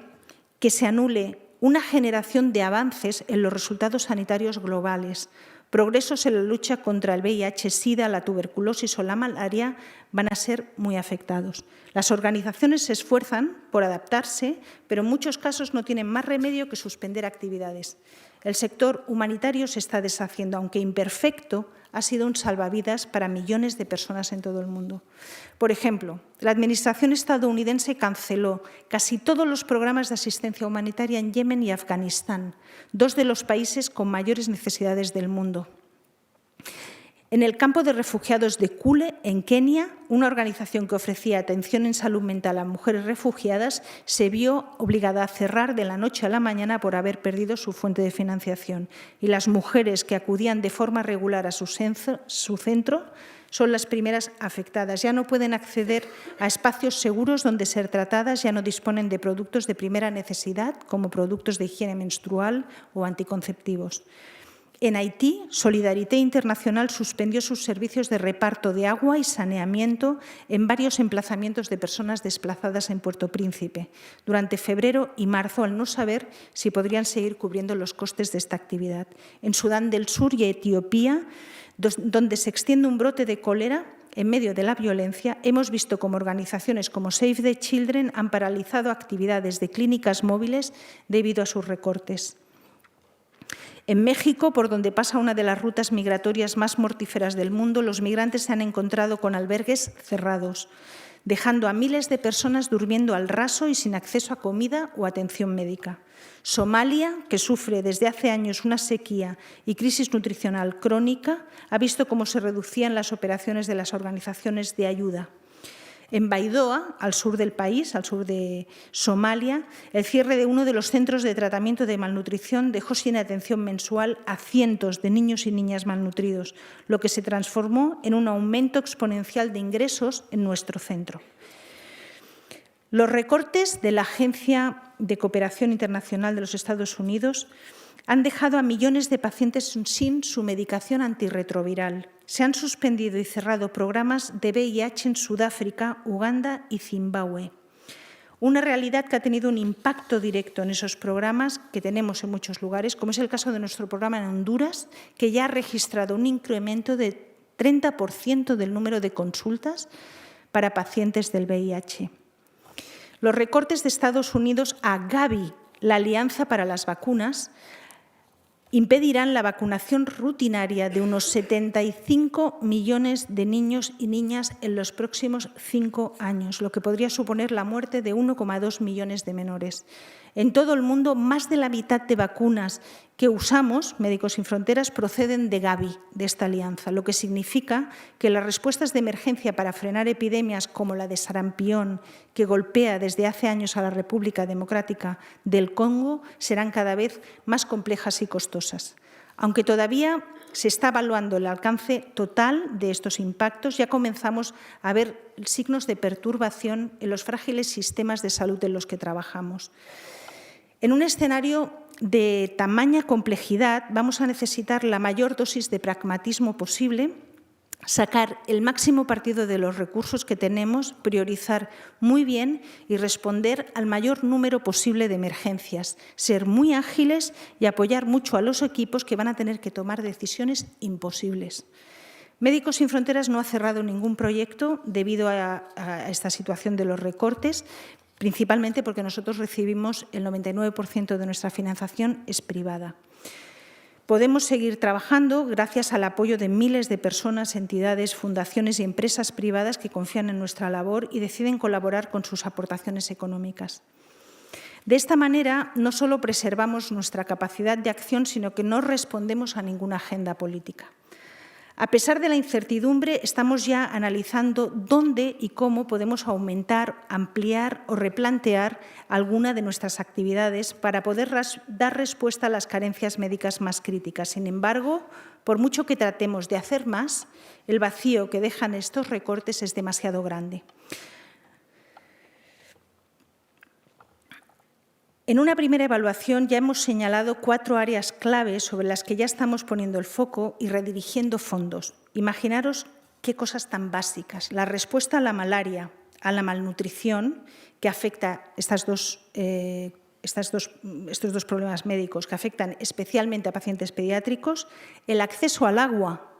que se anule una generación de avances en los resultados sanitarios globales. Progresos en la lucha contra el VIH, SIDA, la tuberculosis o la malaria van a ser muy afectados. Las organizaciones se esfuerzan por adaptarse, pero en muchos casos no tienen más remedio que suspender actividades. El sector humanitario se está deshaciendo, aunque imperfecto, ha sido un salvavidas para millones de personas en todo el mundo. Por ejemplo, la Administración estadounidense canceló casi todos los programas de asistencia humanitaria en Yemen y Afganistán, dos de los países con mayores necesidades del mundo. En el campo de refugiados de Kule, en Kenia, una organización que ofrecía atención en salud mental a mujeres refugiadas se vio obligada a cerrar de la noche a la mañana por haber perdido su fuente de financiación. Y las mujeres que acudían de forma regular a su centro son las primeras afectadas. Ya no pueden acceder a espacios seguros donde ser tratadas, ya no disponen de productos de primera necesidad, como productos de higiene menstrual o anticonceptivos. En Haití, Solidarité Internacional suspendió sus servicios de reparto de agua y saneamiento en varios emplazamientos de personas desplazadas en Puerto Príncipe durante febrero y marzo, al no saber si podrían seguir cubriendo los costes de esta actividad. En Sudán del Sur y Etiopía, donde se extiende un brote de cólera, en medio de la violencia, hemos visto cómo organizaciones como Save the Children han paralizado actividades de clínicas móviles debido a sus recortes. En México, por donde pasa una de las rutas migratorias más mortíferas del mundo, los migrantes se han encontrado con albergues cerrados, dejando a miles de personas durmiendo al raso y sin acceso a comida o atención médica. Somalia, que sufre desde hace años una sequía y crisis nutricional crónica, ha visto cómo se reducían las operaciones de las organizaciones de ayuda. En Baidoa, al sur del país, al sur de Somalia, el cierre de uno de los centros de tratamiento de malnutrición dejó sin atención mensual a cientos de niños y niñas malnutridos, lo que se transformó en un aumento exponencial de ingresos en nuestro centro. Los recortes de la Agencia de Cooperación Internacional de los Estados Unidos han dejado a millones de pacientes sin su medicación antirretroviral. Se han suspendido y cerrado programas de VIH en Sudáfrica, Uganda y Zimbabue. Una realidad que ha tenido un impacto directo en esos programas que tenemos en muchos lugares, como es el caso de nuestro programa en Honduras, que ya ha registrado un incremento de 30% del número de consultas para pacientes del VIH. Los recortes de Estados Unidos a Gavi, la Alianza para las Vacunas, impedirán la vacunación rutinaria de unos 75 millones de niños y niñas en los próximos 5 años, lo que podría suponer la muerte de 1,2 millones de menores. En todo el mundo, más de la mitad de vacunas que usamos, Médicos Sin Fronteras, proceden de Gavi, de esta alianza, lo que significa que las respuestas de emergencia para frenar epidemias como la de sarampión, que golpea desde hace años a la República Democrática del Congo, serán cada vez más complejas y costosas. Aunque todavía se está evaluando el alcance total de estos impactos, ya comenzamos a ver signos de perturbación en los frágiles sistemas de salud en los que trabajamos. En un escenario de tamaña complejidad vamos a necesitar la mayor dosis de pragmatismo posible, sacar el máximo partido de los recursos que tenemos, priorizar muy bien y responder al mayor número posible de emergencias, ser muy ágiles y apoyar mucho a los equipos que van a tener que tomar decisiones imposibles. Médicos Sin Fronteras no ha cerrado ningún proyecto debido a esta situación de los recortes, principalmente porque nosotros recibimos el 99% de nuestra financiación es privada. Podemos seguir trabajando gracias al apoyo de miles de personas, entidades, fundaciones y empresas privadas que confían en nuestra labor y deciden colaborar con sus aportaciones económicas. De esta manera, no solo preservamos nuestra capacidad de acción, sino que no respondemos a ninguna agenda política. A pesar de la incertidumbre, estamos ya analizando dónde y cómo podemos aumentar, ampliar o replantear alguna de nuestras actividades para poder dar respuesta a las carencias médicas más críticas. Sin embargo, por mucho que tratemos de hacer más, el vacío que dejan estos recortes es demasiado grande. En una primera evaluación ya hemos señalado 4 áreas claves sobre las que ya estamos poniendo el foco y redirigiendo fondos. Imaginaros qué cosas tan básicas. La respuesta a la malaria, a la malnutrición, que afecta estos dos problemas médicos que afectan especialmente a pacientes pediátricos, el acceso al agua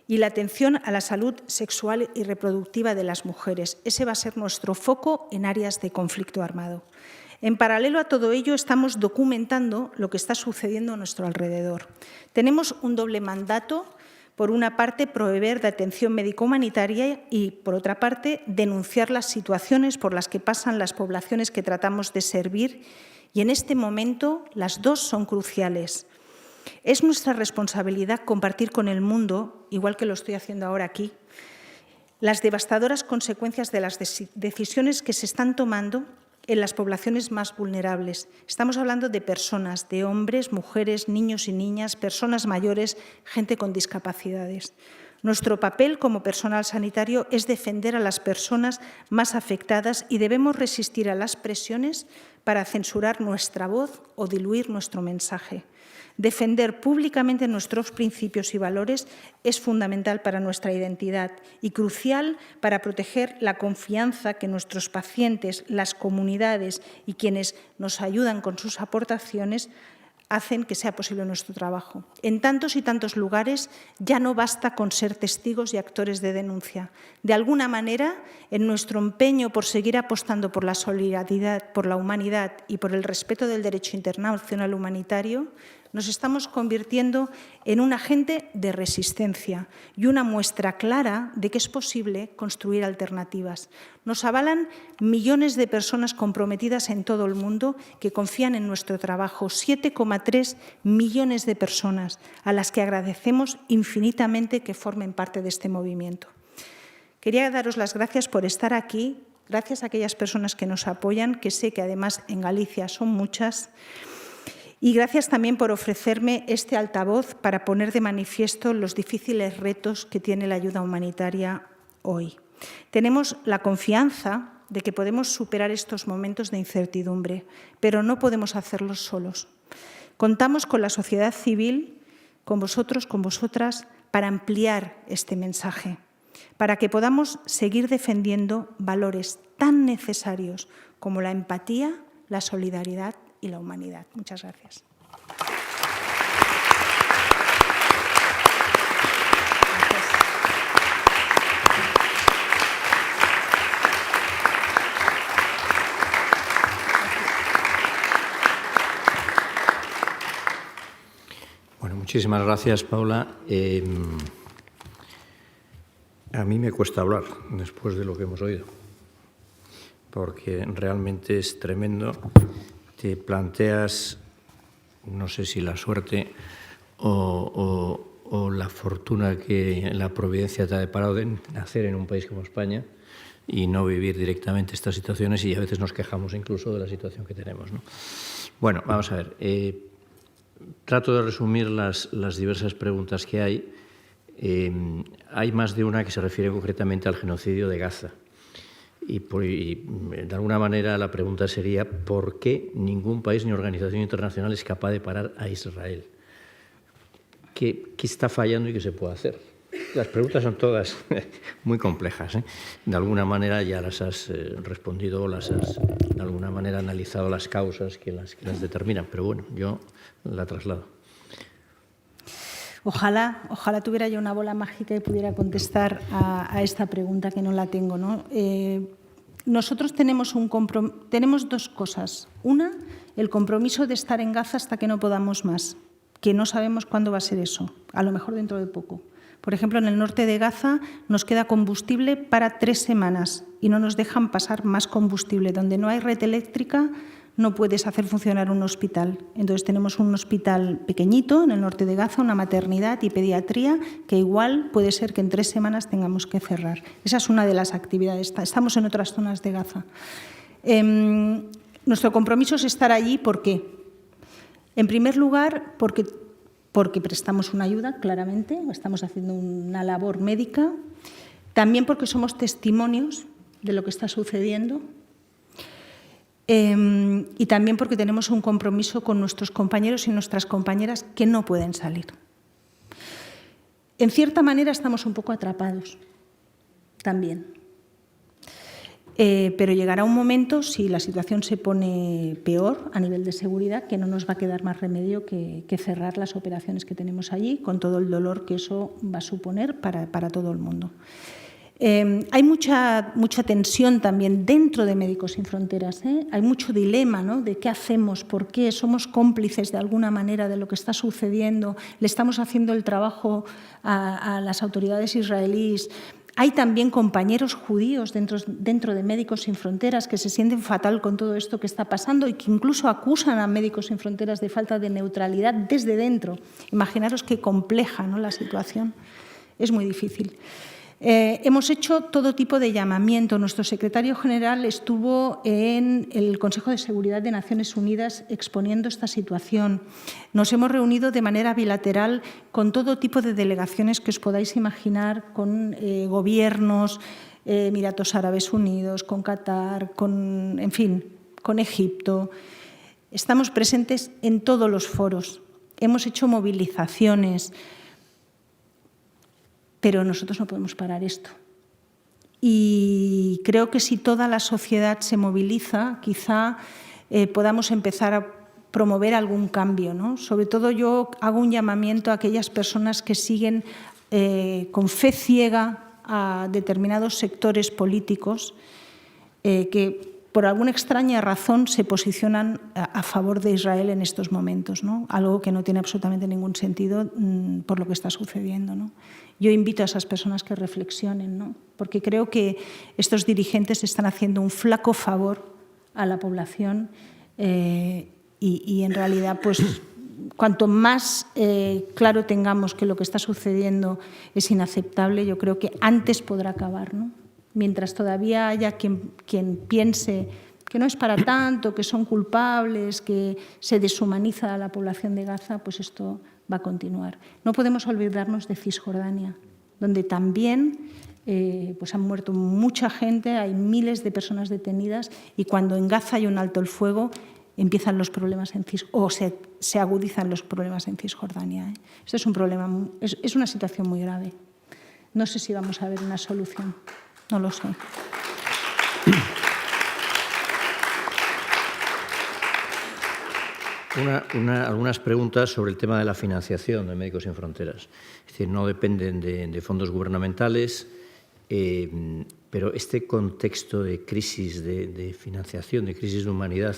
y la atención a la salud sexual y reproductiva de las mujeres. Ese va a ser nuestro foco en áreas de conflicto armado. En paralelo a todo ello, estamos documentando lo que está sucediendo a nuestro alrededor. Tenemos un doble mandato: por una parte, proveer de atención médico-humanitaria y, por otra parte, denunciar las situaciones por las que pasan las poblaciones que tratamos de servir, y en este momento las dos son cruciales. Es nuestra responsabilidad compartir con el mundo, igual que lo estoy haciendo ahora aquí, las devastadoras consecuencias de las decisiones que se están tomando en las poblaciones más vulnerables. Estamos hablando de personas, de hombres, mujeres, niños y niñas, personas mayores, gente con discapacidades. Nuestro papel como personal sanitario es defender a las personas más afectadas y debemos resistir a las presiones para censurar nuestra voz o diluir nuestro mensaje. Defender públicamente nuestros principios y valores es fundamental para nuestra identidad y crucial para proteger la confianza que nuestros pacientes, las comunidades y quienes nos ayudan con sus aportaciones hacen que sea posible nuestro trabajo. En tantos y tantos lugares ya no basta con ser testigos y actores de denuncia. De alguna manera, en nuestro empeño por seguir apostando por la solidaridad, por la humanidad y por el respeto del derecho internacional humanitario, nos estamos convirtiendo en un agente de resistencia y una muestra clara de que es posible construir alternativas. Nos avalan millones de personas comprometidas en todo el mundo que confían en nuestro trabajo, 7,3 millones de personas a las que agradecemos infinitamente que formen parte de este movimiento. Quería daros las gracias por estar aquí, gracias a aquellas personas que nos apoyan, que sé que además en Galicia son muchas. Y gracias también por ofrecerme este altavoz para poner de manifiesto los difíciles retos que tiene la ayuda humanitaria hoy. Tenemos la confianza de que podemos superar estos momentos de incertidumbre, pero no podemos hacerlo solos. Contamos con la sociedad civil, con vosotros, con vosotras, para ampliar este mensaje, para que podamos seguir defendiendo valores tan necesarios como la empatía, la solidaridad y la humanidad. Muchas gracias.
Bueno, muchísimas gracias, Paula. A mí me cuesta hablar después de lo que hemos oído, porque realmente es tremendo. Te planteas, no sé si la suerte o la fortuna que la providencia te ha deparado de nacer en un país como España y no vivir directamente estas situaciones, y a veces nos quejamos incluso de la situación que tenemos, ¿no? Bueno, vamos a ver. Trato de resumir las diversas preguntas que hay. Hay más de una que se refiere concretamente al genocidio de Gaza. Y de alguna manera la pregunta sería ¿por qué ningún país ni organización internacional es capaz de parar a Israel? ¿Qué está fallando y qué se puede hacer? Las preguntas son todas muy complejas, ¿eh? De alguna manera ya las has respondido, las has de alguna manera analizado las causas que las determinan, pero bueno, yo la traslado.
Ojalá tuviera yo una bola mágica y pudiera contestar a esta pregunta, que no la tengo, ¿no? Nosotros tenemos dos cosas. Una, el compromiso de estar en Gaza hasta que no podamos más, que no sabemos cuándo va a ser eso, a lo mejor dentro de poco. Por ejemplo, en el norte de Gaza nos queda combustible para 3 semanas y no nos dejan pasar más combustible. Donde no hay red eléctrica no puedes hacer funcionar un hospital. Entonces tenemos un hospital pequeñito en el norte de Gaza, una maternidad y pediatría, que igual puede ser que en 3 semanas tengamos que cerrar. Esa es una de las actividades. Estamos en otras zonas de Gaza. Nuestro compromiso es estar allí, ¿por qué? En primer lugar, porque prestamos una ayuda, claramente, estamos haciendo una labor médica, también porque somos testimonios de lo que está sucediendo y también porque tenemos un compromiso con nuestros compañeros y nuestras compañeras que no pueden salir. En cierta manera estamos un poco atrapados también. Pero llegará un momento, si la situación se pone peor a nivel de seguridad, que no nos va a quedar más remedio que cerrar las operaciones que tenemos allí, con todo el dolor que eso va a suponer para todo el mundo. Hay mucha tensión también dentro de Médicos Sin Fronteras. Hay mucho dilema, ¿no?, de qué hacemos, por qué somos cómplices de alguna manera de lo que está sucediendo, le estamos haciendo el trabajo a las autoridades israelíes. Hay también compañeros judíos dentro de Médicos Sin Fronteras que se sienten fatal con todo esto que está pasando y que incluso acusan a Médicos Sin Fronteras de falta de neutralidad desde dentro. Imaginaros qué compleja, ¿no?, la situación. Es muy difícil. Hemos hecho todo tipo de llamamiento. Nuestro secretario general estuvo en el Consejo de Seguridad de Naciones Unidas exponiendo esta situación. Nos hemos reunido de manera bilateral con todo tipo de delegaciones que os podáis imaginar, con gobiernos, Emiratos Árabes Unidos, con Qatar, en fin, con Egipto. Estamos presentes en todos los foros. Hemos hecho movilizaciones. Pero nosotros no podemos parar esto. Y creo que si toda la sociedad se moviliza, quizá podamos empezar a promover algún cambio, ¿no? Sobre todo yo hago un llamamiento a aquellas personas que siguen con fe ciega a determinados sectores políticos que por alguna extraña razón se posicionan a favor de Israel en estos momentos, ¿no? Algo que no tiene absolutamente ningún sentido por lo que está sucediendo, ¿no? Yo invito a esas personas que reflexionen, ¿no?, porque creo que estos dirigentes están haciendo un flaco favor a la población y en realidad, pues, cuanto más claro tengamos que lo que está sucediendo es inaceptable, yo creo que antes podrá acabar, ¿no? Mientras todavía haya quien piense que no es para tanto, que son culpables, que se deshumaniza a la población de Gaza, pues esto va a continuar. No podemos olvidarnos de Cisjordania, donde también pues han muerto mucha gente, hay miles de personas detenidas y cuando en Gaza hay un alto el fuego empiezan los problemas se agudizan los problemas en Cisjordania. Esto es un problema, es una situación muy grave. No sé si vamos a ver una solución, no lo sé.
Algunas preguntas sobre el tema de la financiación de Médicos Sin Fronteras. Es decir, no dependen de fondos gubernamentales, pero este contexto de crisis de financiación, de crisis de humanidad,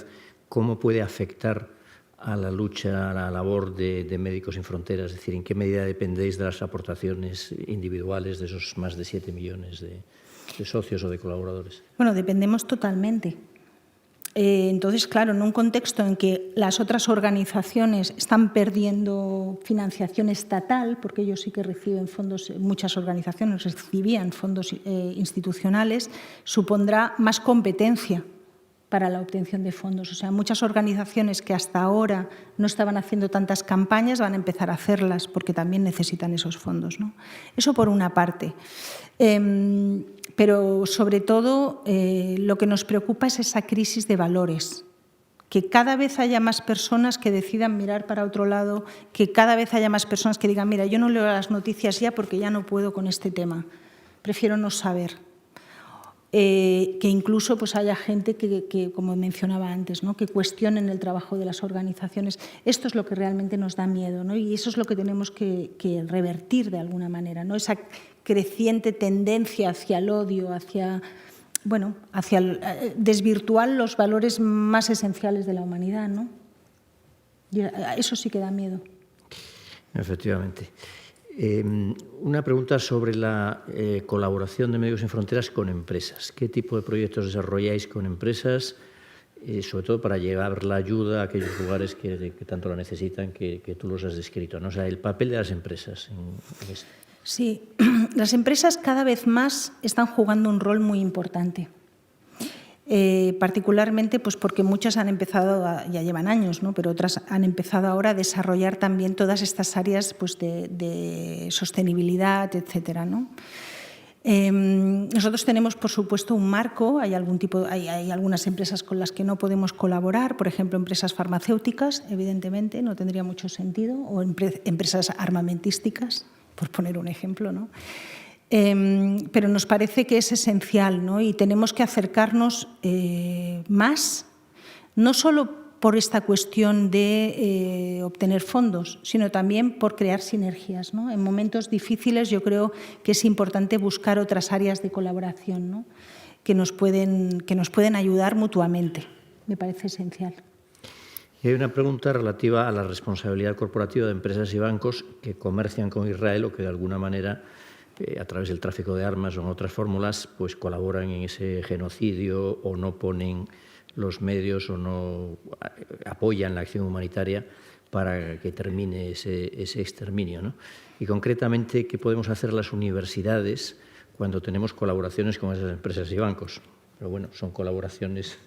¿cómo puede afectar a la lucha, a la labor de Médicos Sin Fronteras? Es decir, ¿en qué medida dependéis de las aportaciones individuales de esos más de 7 millones de socios o de colaboradores?
Bueno, dependemos totalmente. Entonces, claro, en un contexto en que las otras organizaciones están perdiendo financiación estatal, porque ellos sí que reciben fondos, muchas organizaciones recibían fondos institucionales, supondrá más competencia para la obtención de fondos. O sea, muchas organizaciones que hasta ahora no estaban haciendo tantas campañas van a empezar a hacerlas porque también necesitan esos fondos, ¿no? Eso por una parte. Pero sobre todo lo que nos preocupa es esa crisis de valores, que cada vez haya más personas que decidan mirar para otro lado, que cada vez haya más personas que digan, mira, yo no leo las noticias ya porque ya no puedo con este tema, prefiero no saber. Que incluso pues, haya gente que, como mencionaba antes, ¿no?, que cuestionen el trabajo de las organizaciones. Esto es lo que realmente nos da miedo, ¿no? Y eso es lo que tenemos que revertir de alguna manera, ¿no? Esa creciente tendencia hacia el odio, hacia desvirtuar los valores más esenciales de la humanidad, ¿no? Y eso sí que da miedo.
Efectivamente. Una pregunta sobre la colaboración de Médicos Sin Fronteras con empresas. ¿Qué tipo de proyectos desarrolláis con empresas? sobre todo para llevar la ayuda a aquellos lugares que tanto la necesitan, que tú los has descrito, ¿no? O sea, el papel de las empresas en esto.
Sí, las empresas cada vez más están jugando un rol muy importante. Particularmente pues porque muchas han empezado, ya llevan años, ¿no? Pero otras han empezado ahora a desarrollar también todas estas áreas pues, de sostenibilidad, etcétera, ¿no? Nosotros tenemos, por supuesto, un marco, hay algunas empresas con las que no podemos colaborar, por ejemplo, empresas farmacéuticas, evidentemente, no tendría mucho sentido, o empresas armamentísticas, por poner un ejemplo, ¿no? Pero nos parece que es esencial, ¿no? Y tenemos que acercarnos más, no solo por esta cuestión de obtener fondos, sino también por crear sinergias, ¿no? En momentos difíciles yo creo que es importante buscar otras áreas de colaboración, ¿no? que nos pueden ayudar mutuamente. Me parece esencial.
Y hay una pregunta relativa a la responsabilidad corporativa de empresas y bancos que comercian con Israel o que de alguna manera a través del tráfico de armas o en otras fórmulas, pues colaboran en ese genocidio o no ponen los medios o no apoyan la acción humanitaria para que termine ese exterminio, ¿no? Y concretamente, ¿qué podemos hacer las universidades cuando tenemos colaboraciones con esas empresas y bancos? Pero bueno, son colaboraciones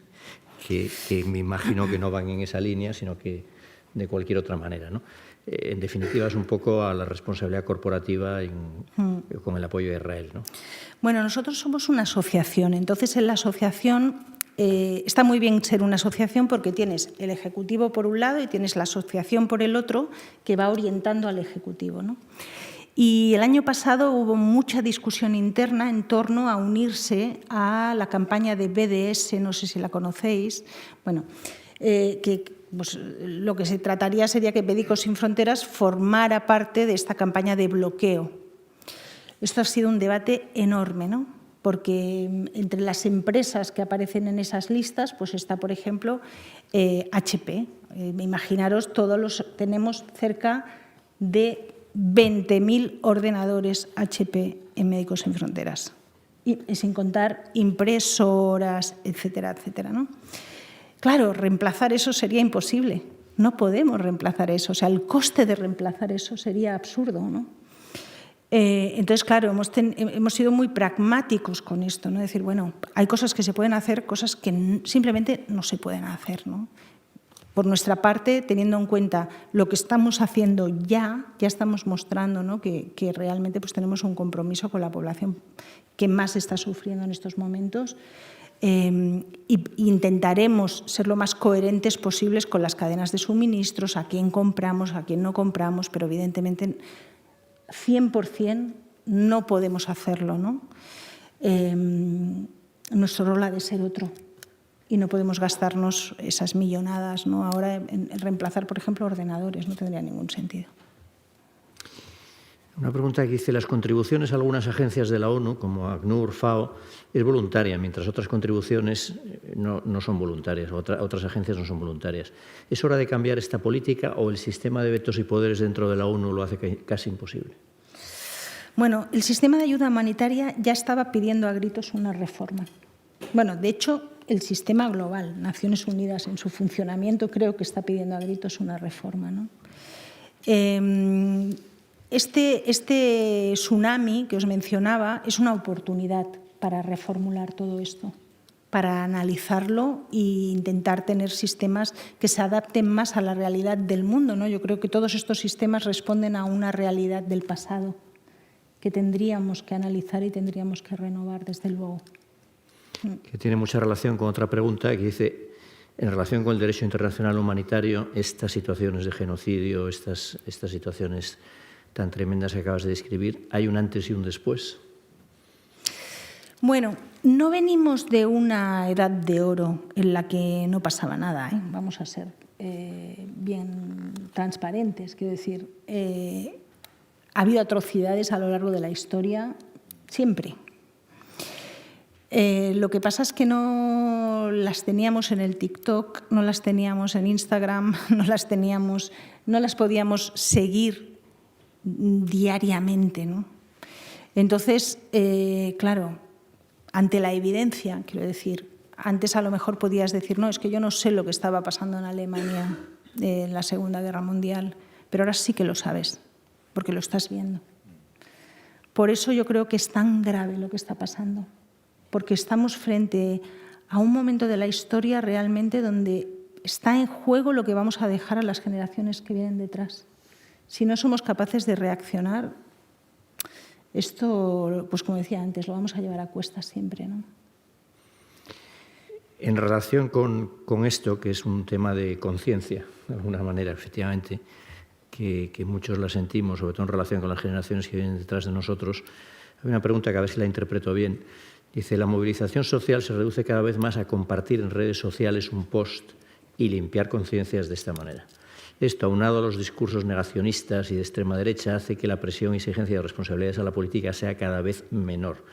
que me imagino que no van en esa línea, sino que de cualquier otra manera, ¿no? En definitiva, es un poco a la responsabilidad corporativa con el apoyo de Israel, ¿no?
Bueno, nosotros somos una asociación, entonces en la asociación está muy bien ser una asociación porque tienes el Ejecutivo por un lado y tienes la asociación por el otro que va orientando al Ejecutivo, ¿no? Y el año pasado hubo mucha discusión interna en torno a unirse a la campaña de BDS, no sé si la conocéis, bueno, que pues, lo que se trataría sería que Médicos Sin Fronteras formara parte de esta campaña de bloqueo. Esto ha sido un debate enorme, ¿no? Porque entre las empresas que aparecen en esas listas, pues está, por ejemplo, HP. Imaginaros, tenemos cerca de 20.000 ordenadores HP en Médicos Sin Fronteras, y sin contar impresoras, etcétera, etcétera, ¿no? Claro, reemplazar eso sería imposible. No podemos reemplazar eso. O sea, el coste de reemplazar eso sería absurdo, ¿no? Entonces, claro, hemos sido muy pragmáticos con esto, ¿no? Es decir, bueno, hay cosas que se pueden hacer, cosas que simplemente no se pueden hacer, ¿no? Por nuestra parte, teniendo en cuenta lo que estamos haciendo ya estamos mostrando, ¿no? que realmente pues, tenemos un compromiso con la población que más está sufriendo en estos momentos. Intentaremos ser lo más coherentes posibles con las cadenas de suministros, a quién compramos, a quién no compramos, pero evidentemente 100% no podemos hacerlo, ¿no? Nuestro rol ha de ser otro y no podemos gastarnos esas millonadas, ¿no? Ahora en reemplazar, por ejemplo, ordenadores, no tendría ningún sentido.
Una pregunta que dice, las contribuciones a algunas agencias de la ONU, como ACNUR, FAO, es voluntaria, mientras otras contribuciones no son voluntarias, otras agencias no son voluntarias. ¿Es hora de cambiar esta política o el sistema de vetos y poderes dentro de la ONU lo hace casi imposible?
Bueno, el sistema de ayuda humanitaria ya estaba pidiendo a gritos una reforma. Bueno, de hecho, el sistema global, Naciones Unidas, en su funcionamiento, creo que está pidiendo a gritos una reforma, ¿no? Este tsunami que os mencionaba es una oportunidad para reformular todo esto, para analizarlo e intentar tener sistemas que se adapten más a la realidad del mundo, ¿no? Yo creo que todos estos sistemas responden a una realidad del pasado que tendríamos que analizar y tendríamos que renovar, desde luego.
Que tiene mucha relación con otra pregunta que dice, en relación con el derecho internacional humanitario, estas situaciones de genocidio, estas situaciones tan tremendas que acabas de describir, ¿hay un antes y un después?
Bueno, no venimos de una edad de oro en la que no pasaba nada, ¿eh? Vamos a ser bien transparentes. Quiero decir, ha habido atrocidades a lo largo de la historia, siempre. Lo que pasa es que no las teníamos en el TikTok, no las teníamos en Instagram, no las podíamos seguir diariamente, ¿no? Entonces, claro, ante la evidencia, quiero decir, antes a lo mejor podías decir, no, es que yo no sé lo que estaba pasando en Alemania en la Segunda Guerra Mundial, pero ahora sí que lo sabes, porque lo estás viendo. Por eso yo creo que es tan grave lo que está pasando, porque estamos frente a un momento de la historia realmente donde está en juego lo que vamos a dejar a las generaciones que vienen detrás. Si no somos capaces de reaccionar, esto, pues como decía antes, lo vamos a llevar a cuestas siempre, ¿no?
En relación con esto, que es un tema de conciencia, de alguna manera, efectivamente, que muchos la sentimos, sobre todo en relación con las generaciones que vienen detrás de nosotros, hay una pregunta que a ver si la interpreto bien. Dice, la movilización social se reduce cada vez más a compartir en redes sociales un post y limpiar conciencias de esta manera. Esto, aunado a los discursos negacionistas y de extrema derecha, hace que la presión y exigencia de responsabilidades a la política sea cada vez menor.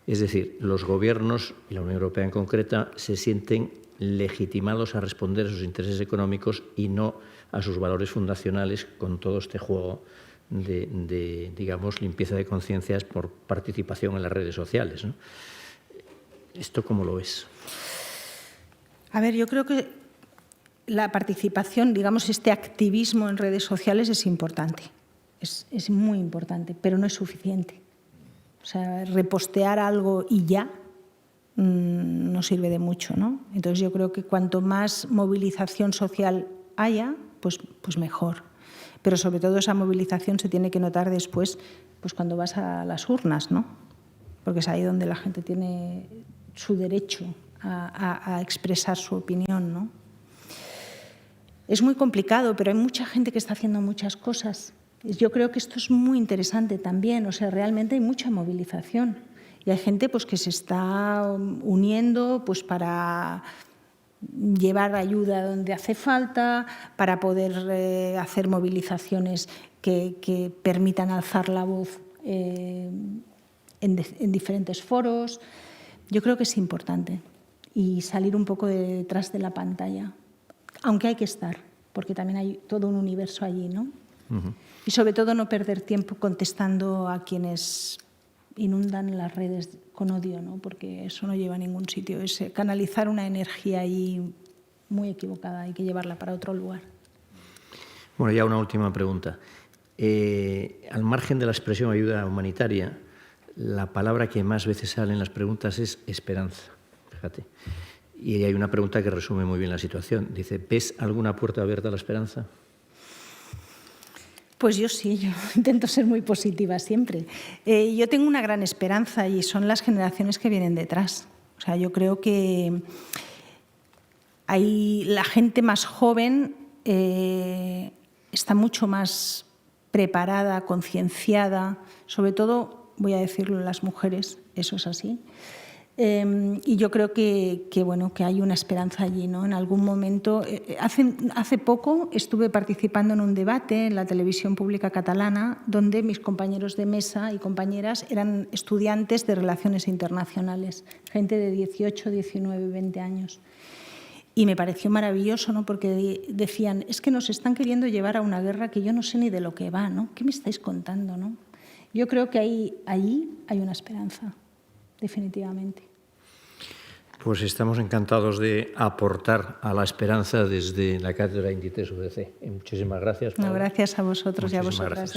Es decir, los gobiernos, y la Unión Europea en concreta, se sienten legitimados a responder a sus intereses económicos y no a sus valores fundacionales con todo este juego de digamos, limpieza de conciencias por participación en las redes sociales, ¿no? ¿Esto cómo lo ves?
A ver, yo creo que la participación, digamos, este activismo en redes sociales es importante, es muy importante, pero no es suficiente. O sea, repostear algo y ya no sirve de mucho, ¿no? Entonces yo creo que cuanto más movilización social haya, pues mejor. Pero sobre todo esa movilización se tiene que notar después, pues cuando vas a las urnas, ¿no? Porque es ahí donde la gente tiene su derecho a expresar su opinión, ¿no? Es muy complicado, pero hay mucha gente que está haciendo muchas cosas. Yo creo que esto es muy interesante también, o sea, realmente hay mucha movilización y hay gente pues, que se está uniendo pues, para llevar ayuda donde hace falta, para poder hacer movilizaciones que permitan alzar la voz en diferentes foros. Yo creo que es importante y salir un poco detrás de la pantalla, aunque hay que estar, porque también hay todo un universo allí, ¿no? Uh-huh. Y sobre todo no perder tiempo contestando a quienes inundan las redes con odio, ¿no? Porque eso no lleva a ningún sitio. Es canalizar una energía ahí muy equivocada, hay que llevarla para otro lugar.
Bueno, ya una última pregunta. Al margen de la expresión ayuda humanitaria, la palabra que más veces sale en las preguntas es esperanza. Fíjate. Y hay una pregunta que resume muy bien la situación. Dice, ¿ves alguna puerta abierta a la esperanza?
Pues yo sí, yo intento ser muy positiva siempre. Yo tengo una gran esperanza y son las generaciones que vienen detrás. O sea, yo creo que la gente más joven está mucho más preparada, concienciada, sobre todo, voy a decirlo, las mujeres, eso es así. Y yo creo que hay una esperanza allí, ¿no? En algún momento, hace poco estuve participando en un debate en la televisión pública catalana donde mis compañeros de mesa y compañeras eran estudiantes de Relaciones Internacionales, gente de 18, 19, 20 años. Y me pareció maravilloso, ¿no? Porque decían, es que nos están queriendo llevar a una guerra que yo no sé ni de lo que va, ¿no? ¿Qué me estáis contando, no? Yo creo que allí hay una esperanza, definitivamente.
Pues estamos encantados de aportar a la esperanza desde la Cátedra Inditex UDC. Muchísimas gracias, Paula.
No, gracias a vosotros y a vosotras.